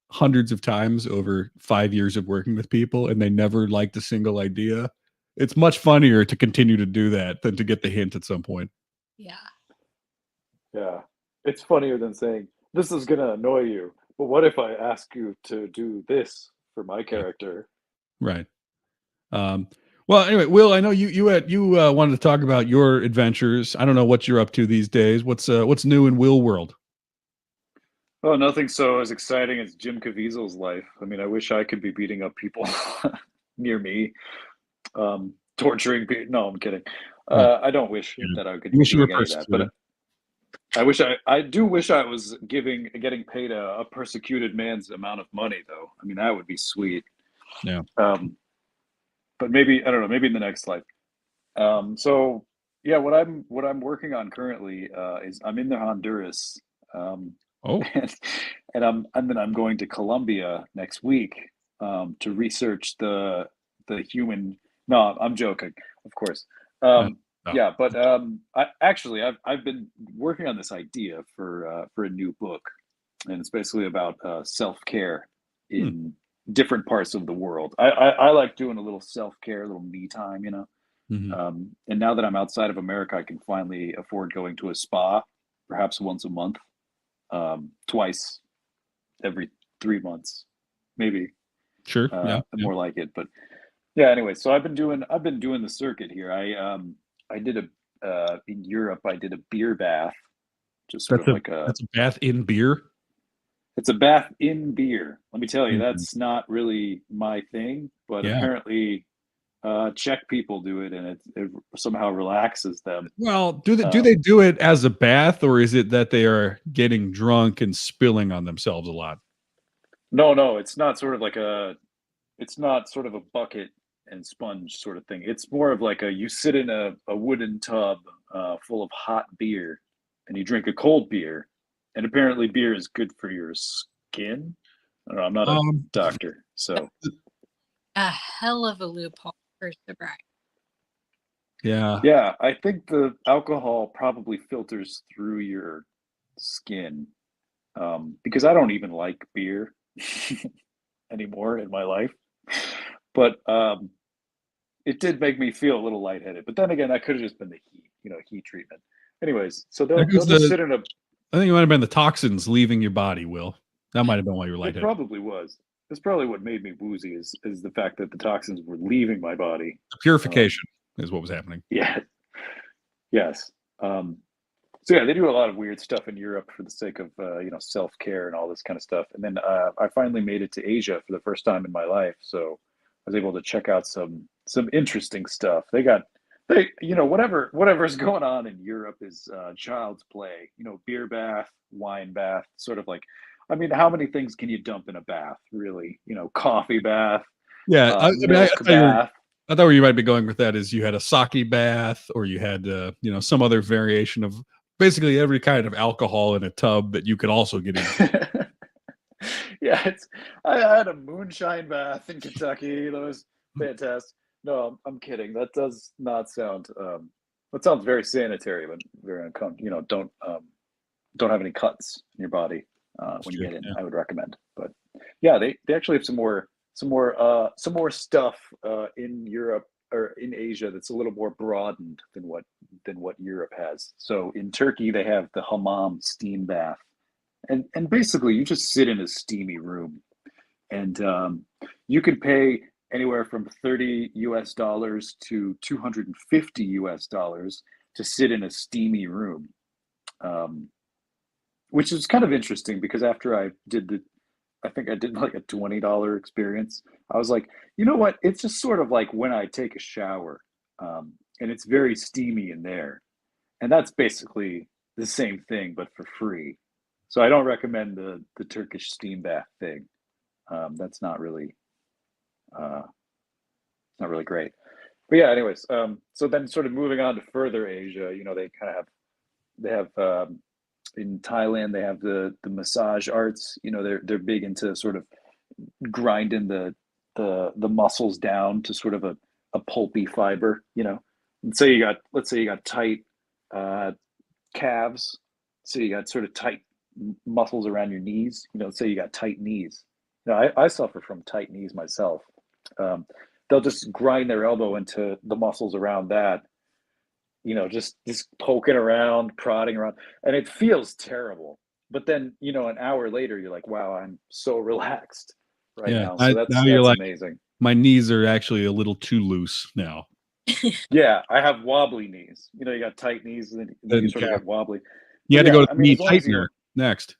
hundreds of times over 5 years of working with people, and they never liked a single idea, it's much funnier to continue to do that than to get the hint at some point. Yeah. Yeah. It's funnier than saying, this is gonna annoy you, but what if I ask you to do this for my character? Right. Well, anyway, Will, I know you wanted to talk about your adventures. I don't know what you're up to these days. What's new in Will world? Oh, nothing so as exciting as Jim Caviezel's life. I mean, I wish I could be beating up people near me, torturing people. No, I'm kidding. I don't wish that I could be doing any of that, but I do wish I was getting paid a persecuted man's amount of money, though. I mean, that would be sweet. Yeah. But maybe, I don't know, maybe in the next life. So yeah, what I'm working on currently is I'm in the Honduras. And then I'm going to Colombia next week to research the human. No, I'm joking, of course. No. Yeah, but I've been working on this idea for a new book, and it's basically about self-care in different parts of the world. I like doing a little self-care, a little me time, Mm-hmm. And now that I'm outside of America, I can finally afford going to a spa, perhaps once a month, twice every 3 months, maybe. Sure. More like it. But yeah, anyway, so I've been doing the circuit here. I did in Europe, I did a beer bath, just sort of like that's a bath in beer. It's a bath in beer. Let me tell you, that's not really my thing, but apparently Czech people do it, and it somehow relaxes them. Well, do they do it as a bath, or is it that they are getting drunk and spilling on themselves a lot? No, it's not sort of a bucket and sponge sort of thing. It's more of like you sit in a wooden tub full of hot beer, and you drink a cold beer, and apparently beer is good for your skin. I don't know, I'm not a doctor, so a hell of a loophole for sobriety. Yeah. Yeah, I think the alcohol probably filters through your skin, because I don't even like beer anymore in my life. But it did make me feel a little lightheaded. But then again, that could have just been the heat, heat treatment. Anyways, so There they'll goes just sit in a. I think it might have been the toxins leaving your body, Will. That might have been why you were It lightheaded. probably was. That's probably what made me woozy is the fact that the toxins were leaving my body. Purification is what was happening. Yeah. Yes. So yeah, they do a lot of weird stuff in Europe for the sake of self-care and all this kind of stuff. And then I finally made it to Asia for the first time in my life, so I was able to check out some interesting stuff. Whatever's going on in Europe is child's play. Beer bath, wine bath, sort of like. I mean, how many things can you dump in a bath, really? Coffee bath, Yeah, milk bath. I thought where you might be going with that is you had a sake bath, or you had some other variation of basically every kind of alcohol in a tub that you could also get into. Yeah, I had a moonshine bath in Kentucky. That was fantastic. No, I'm kidding. That does not sound. That sounds very sanitary, but very uncomfortable. Don't have any cuts in your body when you get in. Yeah. I would recommend. But yeah, they actually have some more stuff in Europe or in Asia that's a little more broadened than what Europe has. So in Turkey, they have the hammam steam bath, and basically you just sit in a steamy room, and you can pay anywhere from $30 to $250 to sit in a steamy room, which is kind of interesting because after I think I did like a $20 experience. I was like, you know what? It's just sort of like when I take a shower, and it's very steamy in there, and that's basically the same thing but for free. So I don't recommend the Turkish steam bath thing. That's not really great. But yeah, anyways, so then sort of moving on to further Asia, they have in Thailand, they have the massage arts. They're big into sort of grinding the muscles down to sort of a pulpy fiber. And so let's say you got tight calves, so you got sort of tight muscles around your knees. Let's say you got tight knees. I suffer from tight knees myself. They'll just grind their elbow into the muscles around that. Just poking around, prodding around, and it feels terrible. But then, an hour later, you're like, wow, I'm so relaxed now. So that's amazing. My knees are actually a little too loose now. Yeah, I have wobbly knees. You got tight knees, and then you sort of get wobbly. You had to go to knee tightener next.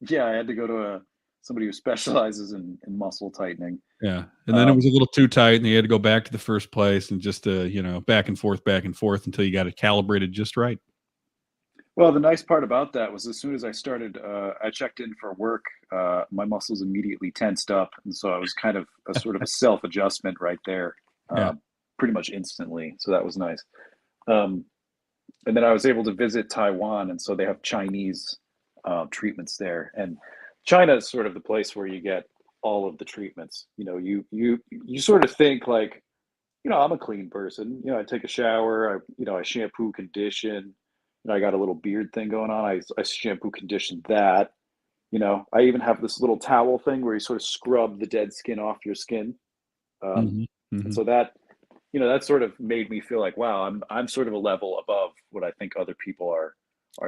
Yeah, I had to go to somebody who specializes in muscle tightening. Yeah, and then it was a little too tight, and you had to go back to the first place and just back and forth until you got it calibrated just right. Well, the nice part about that was as soon as I started, I checked in for work. My muscles immediately tensed up, and so I was kind of a sort of a self adjustment right there, pretty much instantly. So that was nice. And then I was able to visit Taiwan, and so they have Chinese treatments there, and China is sort of the place where you get all of the treatments. You sort of think like, I'm a clean person. I take a shower. I shampoo, condition. I got a little beard thing going on. I shampoo, condition that. I even have this little towel thing where you sort of scrub the dead skin off your skin. And so that, that sort of made me feel like, wow, I'm sort of a level above what I think other people are.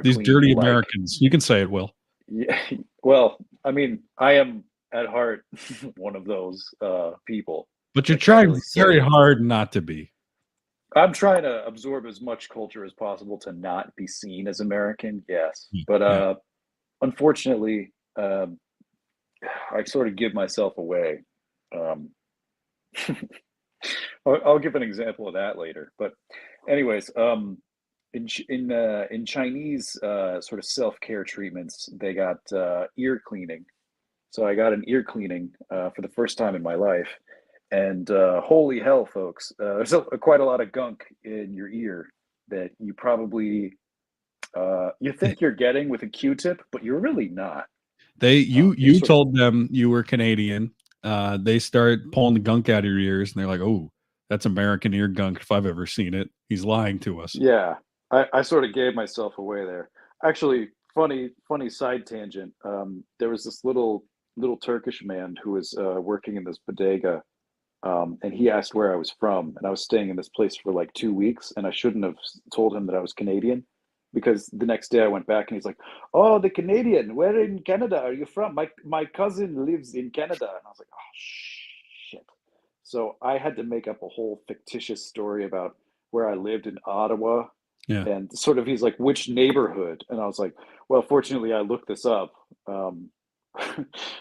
These dirty Americans. You can say it, Will. Yeah. Well, I mean, I am at heart one of those people. But you're trying very hard not to be. I'm trying to absorb as much culture as possible to not be seen as American, yes. But unfortunately, I sort of give myself away. I'll give an example of that later. But anyways, in Chinese sort of self-care treatments, they got ear cleaning. So I got an ear cleaning for the first time in my life. And holy hell, folks, there's quite a lot of gunk in your ear that you probably you think you're getting with a Q-tip, but you're really not. You told them you were Canadian. They start pulling the gunk out of your ears, and they're like, "Oh, That's American ear gunk if I've ever seen it. He's lying to us. Yeah, I sort of gave myself away there. Actually, funny side tangent. There was this little Turkish man who was working in this bodega, and he asked where I was from, and I was staying in this place for like 2 weeks, and I shouldn't have told him that I was Canadian, because the next day I went back and he's like, "Oh, the Canadian. Where in Canada are you from? My cousin lives in Canada," and I was like, "Oh shit." So I had to make up a whole fictitious story about where I lived in Ottawa, Yeah. and sort of he's like, "Which neighborhood?" And I was like, "Well, fortunately, I looked this up."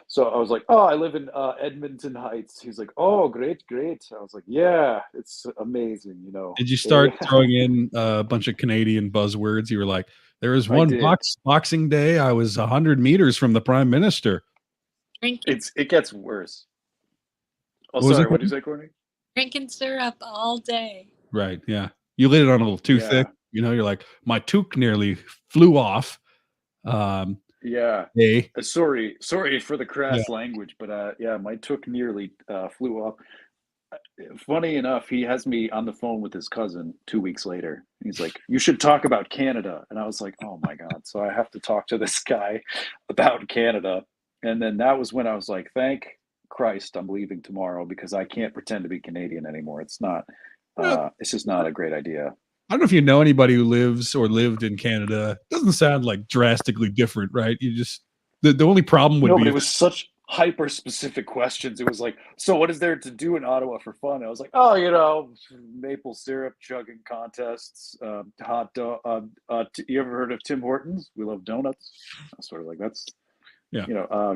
So I was like, "Oh, I live in Edmonton Heights." He's like, "Oh, great, great." I was like, "Yeah, it's amazing, you know." Did you start Yeah, throwing in a bunch of Canadian buzzwords? You were like, there was I one did. Boxing Day. I was 100 meters from the Prime Minister. Drinking, It gets worse. Oh, What was sorry. it? What did you say, Courtney? drinking syrup all day. Right. Yeah. You lit it on a little too thick. Yeah, You know, you're like, my toque nearly flew off. Um, yeah. hey. Sorry for the Yeah. crass language, but yeah, my took nearly flew off. Funny enough, he has me on the phone with his cousin 2 weeks later. He's like, "You should talk about Canada," and I was like, "Oh my god!" So I have to talk to this guy about Canada, and then that was when I was like, "Thank Christ, I'm leaving tomorrow because I can't pretend to be Canadian anymore. It's not. Well, It's just not a great idea." I don't know if you know anybody who lives or lived in Canada. It doesn't sound like drastically different, right? You just the only problem would No, be but it if was such hyper specific questions. It was like, "So what is there to do in Ottawa for fun?" I was like, "Oh, you know, maple syrup chugging contests, hot dog. You ever heard of Tim Hortons? We love donuts." I was sort of like, "That's yeah,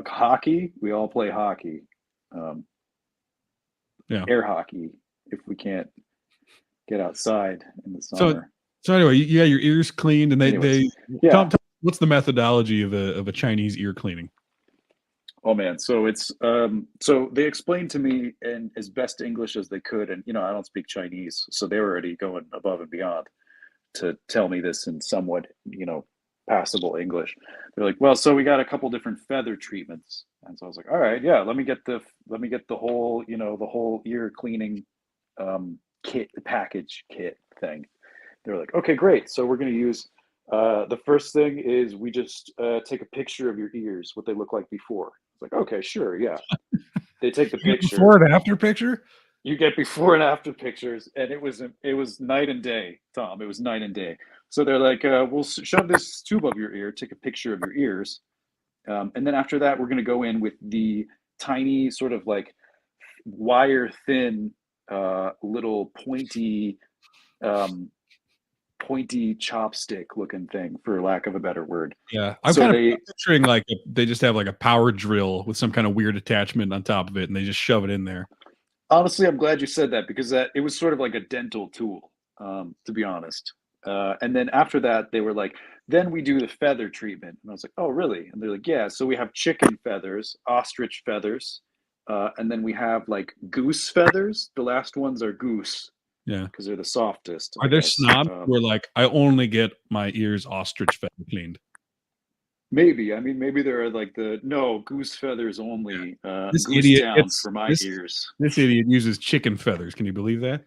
hockey. We all play hockey, um, yeah. air hockey if we can't get outside in the So summer." so anyway, you got your ears cleaned, and Anyways, they yeah. tell what's the methodology of a Chinese ear cleaning? Oh man, so it's so they explained to me in as best English as they could, and I don't speak Chinese, so they were already going above and beyond to tell me this in somewhat, passable English. They're like, "Well, so we got a couple different feather treatments." And so I was like, "All right, yeah, let me get the whole, the whole ear cleaning package kit thing." They're like, "Okay, great. So we're going to use the first thing is we just take a picture of your ears, what they look like before." It's like, "Okay, sure, yeah." They take the You get picture. before and after picture? You get before and after pictures, and it was night and day, Tom. It was night and day. So they're like, "We'll shove this tube up your ear, take a picture of your ears, and then after that, we're going to go in with the tiny sort of like wire thin, little um, pointy chopstick looking thing, for lack of a better word." Yeah, I'm So kind of they picturing like they just have like a power drill with some kind of weird attachment on top of it, and they just shove it in there. Honestly, I'm glad you said that because it was sort of like a dental tool, to be honest. And then after that, they were like, "Then we do the feather treatment," and I was like, "Oh, really?" And they're like, "Yeah." So we have chicken feathers, ostrich feathers, and then we have like goose feathers. The last ones are goose Yeah. because they're the softest, Are I there guess. snobs who are like, I only get my ears ostrich feather cleaned? Maybe. I mean, maybe there are like no goose feathers only, This goose idiot down gets for my this ears. this idiot uses chicken feathers. Can you believe that?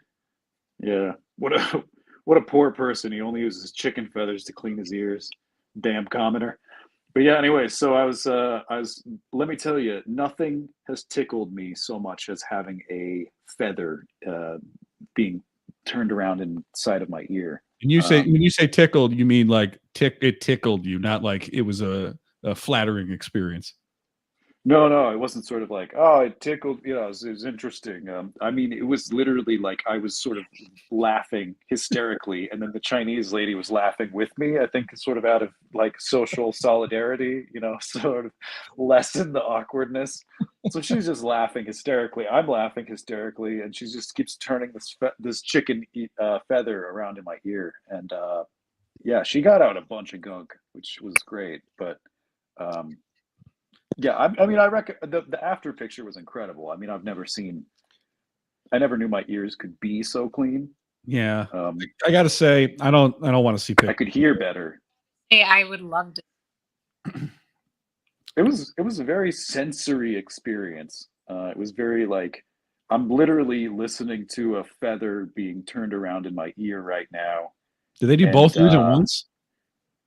Yeah. What a poor person. He only uses chicken feathers to clean his ears. Damn commoner. But yeah, anyway, so I was let me tell you, nothing has tickled me so much as having a feather being turned around inside of my ear. And when you say tickled, you mean like it tickled you, not like it was a flattering experience. No, it wasn't sort of like, "Oh, it tickled," it was interesting. I mean, it was literally like I was sort of laughing hysterically, and then the Chinese lady was laughing with me. I think sort of out of like social solidarity, sort of lessen the awkwardness. So she's just laughing hysterically. I'm laughing hysterically, and she just keeps turning this chicken feather around in my ear, and yeah, she got out a bunch of gunk, which was great, but. Um, yeah, I mean, I reckon the after picture was incredible. I mean, I never knew my ears could be so clean. Yeah. Um, I gotta say, I don't want to see I pictures. could hear better. Hey, I would love to. It was a very sensory experience. It was very like I'm literally listening to a feather being turned around in my ear right now. Do they do And, both ears at once?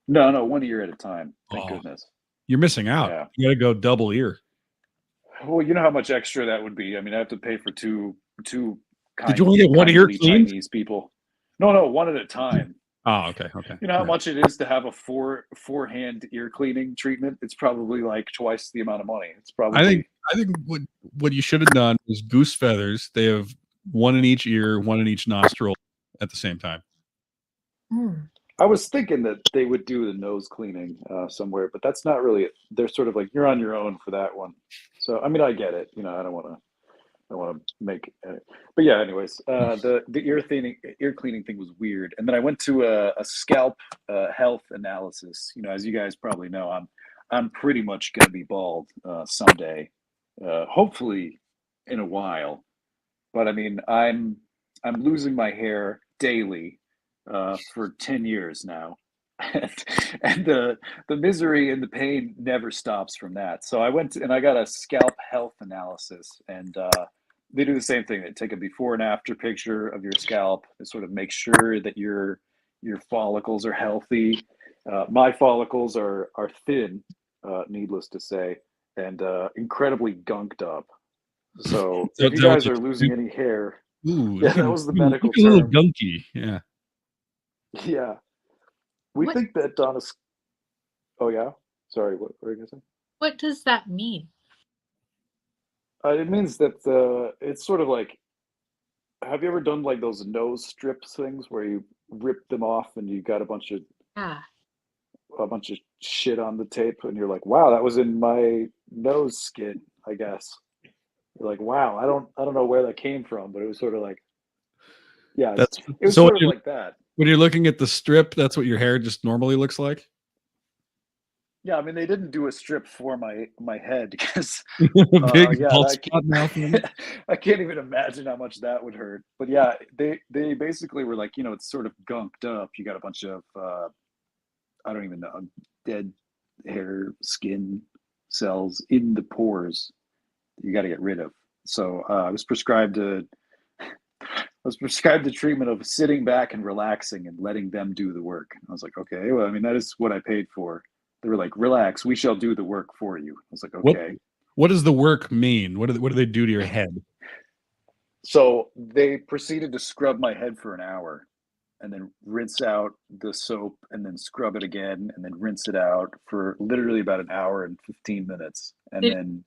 No, 1 ear at a time. Thank Oh. goodness. You're missing out. Yeah. You got to go double ear. Well, you know how much extra that would be. I mean, I have to pay for two Did you only get one ear kindly cleaned? Chinese people. No, one at a time. Oh, okay. You know how Yeah. much it is to have a four-hand ear cleaning treatment? It's probably like twice the amount of money. It's I think probably what you should have done was goose feathers. They have one in each ear, one in each nostril at the same time. I was thinking that they would do the nose cleaning somewhere, but that's not really. They're sort of like you're on your own for that one. So I mean, I get it. You know, I don't want to make. But yeah, anyways, the ear cleaning thing was weird, and then I went to a scalp health analysis. You know, as you guys probably know, I'm pretty much gonna be bald someday, hopefully in a while. But I mean, I'm losing my hair daily for 10 years now. And the misery and the pain never stops from that. So I went and I got a scalp health analysis, and they do the same thing. They take a before and after picture of your scalp and sort of make sure that your follicles are healthy. My follicles are thin, needless to say, and incredibly gunked up. So if you guys are losing any hair, yeah, that was the medical a little term. gunky. Yeah. Yeah. We think that Donna's. Oh, yeah? Sorry, what were you going to say? What does that mean? It means that it's sort of like, have you ever done like those nose strips things where you rip them off and you got a bunch of shit on the tape and you're like, wow, that was in my nose skin, I guess. You're like, wow, I don't know where that came from, but it was sort of like, yeah, it was so sort of like that. When you're looking at the strip, that's what your hair just normally looks like? Yeah, I mean, they didn't do a strip for my head because Big bald spot now. I can't even imagine how much that would hurt. But yeah, they basically were like, you know, it's sort of gunked up. You got a bunch of I don't even know, dead hair, skin cells in the pores. You got to get rid of. So I was prescribed the treatment of sitting back and relaxing and letting them do the work. I was like, okay, well, I mean, that is what I paid for. They were like, relax, we shall do the work for you. I was like, okay. What does the work mean? What do they do to your head? So they proceeded to scrub my head for an hour and then rinse out the soap and then scrub it again and then rinse it out for literally about an hour and 15 minutes. And then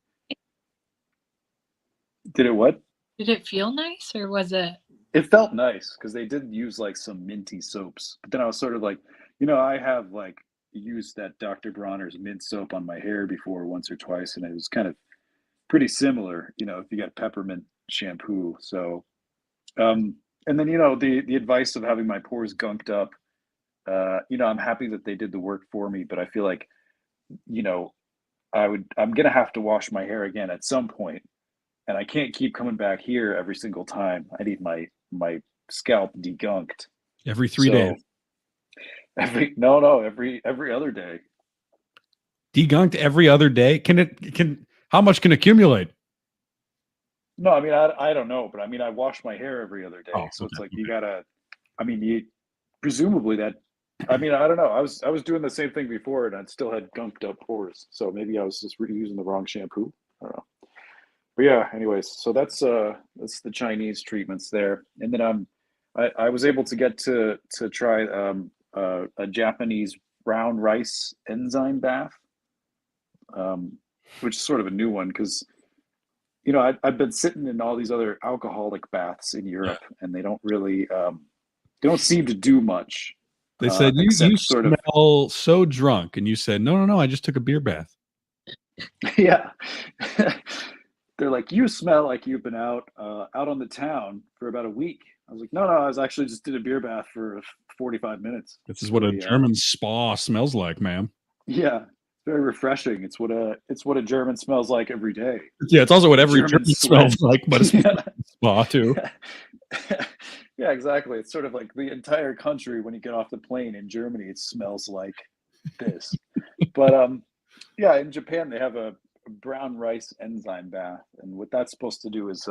did it what? Did it feel nice or was it? It felt nice because they did use like some minty soaps. But then I was sort of like, you know, I have like used that Dr. Bronner's mint soap on my hair before once or twice, and it was kind of pretty similar, you know, if you got peppermint shampoo. So, and then, you know, the advice of having my pores gunked up, you know, I'm happy that they did the work for me, but I feel like, you know, I'm going to have to wash my hair again at some point, and I can't keep coming back here every single time. I need my scalp degunked every 3 days. Every other day. Degunked every other day? How much can accumulate? No, I mean, I don't know, but I mean, I wash my hair every other day. So it's like, you gotta, I mean, presumably that, I mean, I don't know. I was doing the same thing before and I still had gunked up pores. So maybe I was just using the wrong shampoo. I don't know. But yeah, anyways, so that's the Chinese treatments there. And then I was able to get to try a Japanese brown rice enzyme bath, which is sort of a new one because, you know, I've been sitting in all these other alcoholic baths in Europe, and they don't really they don't seem to do much. They said you smell so drunk, and you said no, I just took a beer bath. Yeah. They're like, you smell like you've been out on the town for about a week. I was like, no, I was actually just did a beer bath for 45 minutes. This is what a German spa smells like, ma'am. Yeah, it's very refreshing. It's what a German smells like every day. Yeah, it's also what every German smells like, but it's spa too. Yeah, exactly. It's sort of like the entire country when you get off the plane in Germany, it smells like this. But yeah, in Japan they have a brown rice enzyme bath, and what that's supposed to do is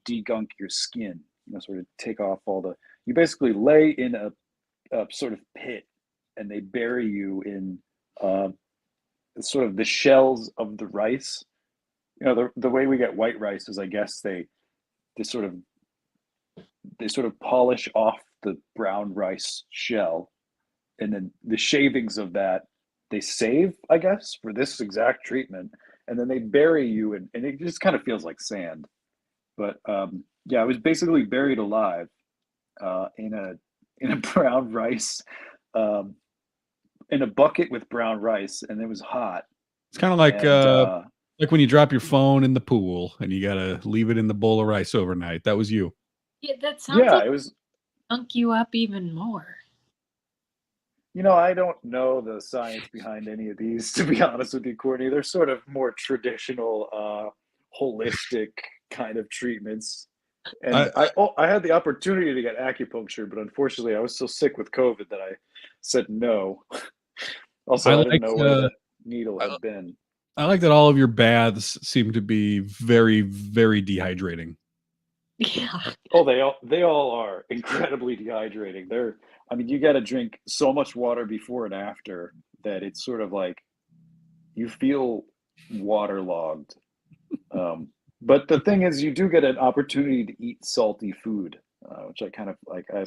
degunk your skin. Sort of take off all the. You basically lay in a sort of pit, and they bury you in sort of the shells of the rice. The way we get white rice is, I guess they sort of polish off the brown rice shell, and then the shavings of that they save, I guess, for this exact treatment, and then they bury you in, and it just kind of feels like sand. But yeah, I was basically buried alive in a brown rice, in a bucket with brown rice, and it was hot. It's kind of like when you drop your phone in the pool and you gotta leave it in the bowl of rice overnight. That was you. Yeah, that sounds Yeah, like it was. dunk you up even more. I don't know the science behind any of these, to be honest with you, Courtney. They're sort of more traditional, holistic kind of treatments. And I had the opportunity to get acupuncture, but unfortunately, I was so sick with COVID that I said no. Also, I didn't know where that needle had been. I like that all of your baths seem to be very, very dehydrating. Yeah. Oh, they all are incredibly dehydrating. You got to drink so much water before and after that it's sort of like you feel waterlogged. But the thing is, you do get an opportunity to eat salty food, which I kind of like. I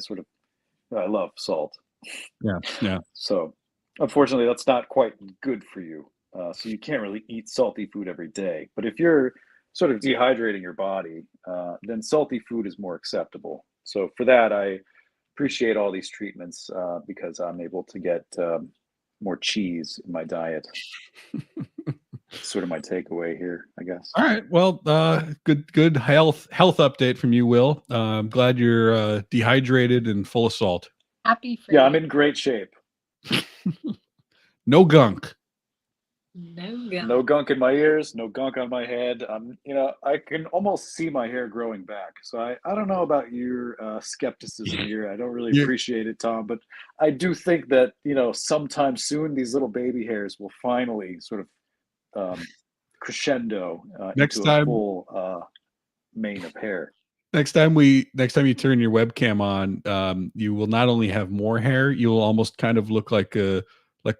love salt. Yeah. So, unfortunately, that's not quite good for you. So you can't really eat salty food every day. But if you're sort of dehydrating your body, then salty food is more acceptable. So for that, I appreciate all these treatments because I'm able to get more cheese in my diet. Sort of my takeaway here, I guess. All right. Well, good health update from you, Will. I'm glad you're dehydrated and full of salt. Happy for Yeah, you. I'm in great shape. No gunk. No gunk in my ears, no gunk on my head. I can almost see my hair growing back. So I don't know about your skepticism here. I don't really appreciate it, Tom, but I do think that, sometime soon these little baby hairs will finally sort of crescendo Next into a full mane of hair. Next time you turn your webcam on, you will not only have more hair, you will almost kind of look like a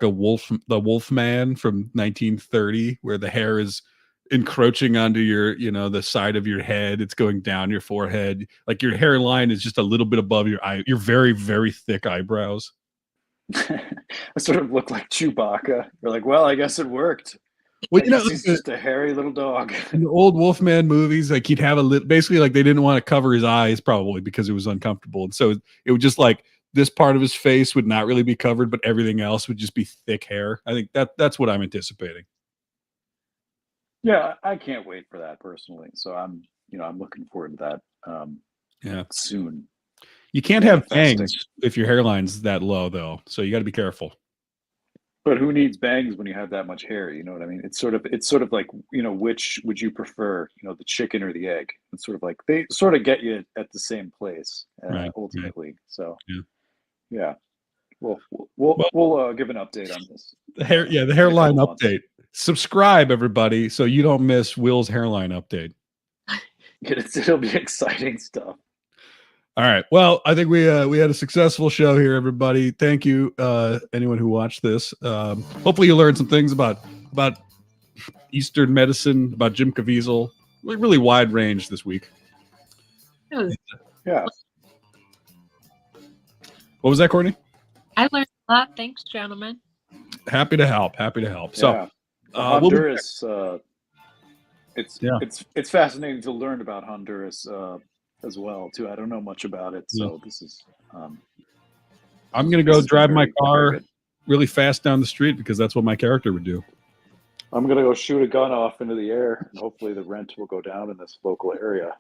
wolf, the wolf man from 1930, where the hair is encroaching onto your, the side of your head. It's going down your forehead. Like your hairline is just a little bit above your eye. Your very, very thick eyebrows. I sort of look like Chewbacca. You're like, well, I guess it worked. Well, he's just a hairy little dog. In the old Wolfman movies, like he'd have basically like they didn't want to cover his eyes probably because it was uncomfortable. And so it would just like this part of his face would not really be covered, but everything else would just be thick hair. I think that's what I'm anticipating. Yeah, I can't wait for that personally. So I'm looking forward to that soon. You can't have bangs if your hairline's that low though. So you got to be careful. But who needs bangs when you have that much hair? You know what I mean? It's sort of like, which would you prefer, the chicken or the egg? It's sort of like they sort of get you at the same place ultimately. Right. So yeah. We'll give an update on this. The hairline update. Subscribe, everybody, so you don't miss Will's hairline update. It'll be exciting stuff. All right. Well, I think we had a successful show here, everybody. Thank you, anyone who watched this. Hopefully, you learned some things about Eastern medicine, about Jim Caviezel. Really wide range this week. Yeah. What was that, Courtney? I learned a lot. Thanks, gentlemen. Happy to help. So, Honduras. It's fascinating to learn about Honduras. As well too. I don't know much about it, so this is I'm gonna go drive my car really fast down the street because that's what my character would do. I'm gonna go shoot a gun off into the air and hopefully the rent will go down in this local area.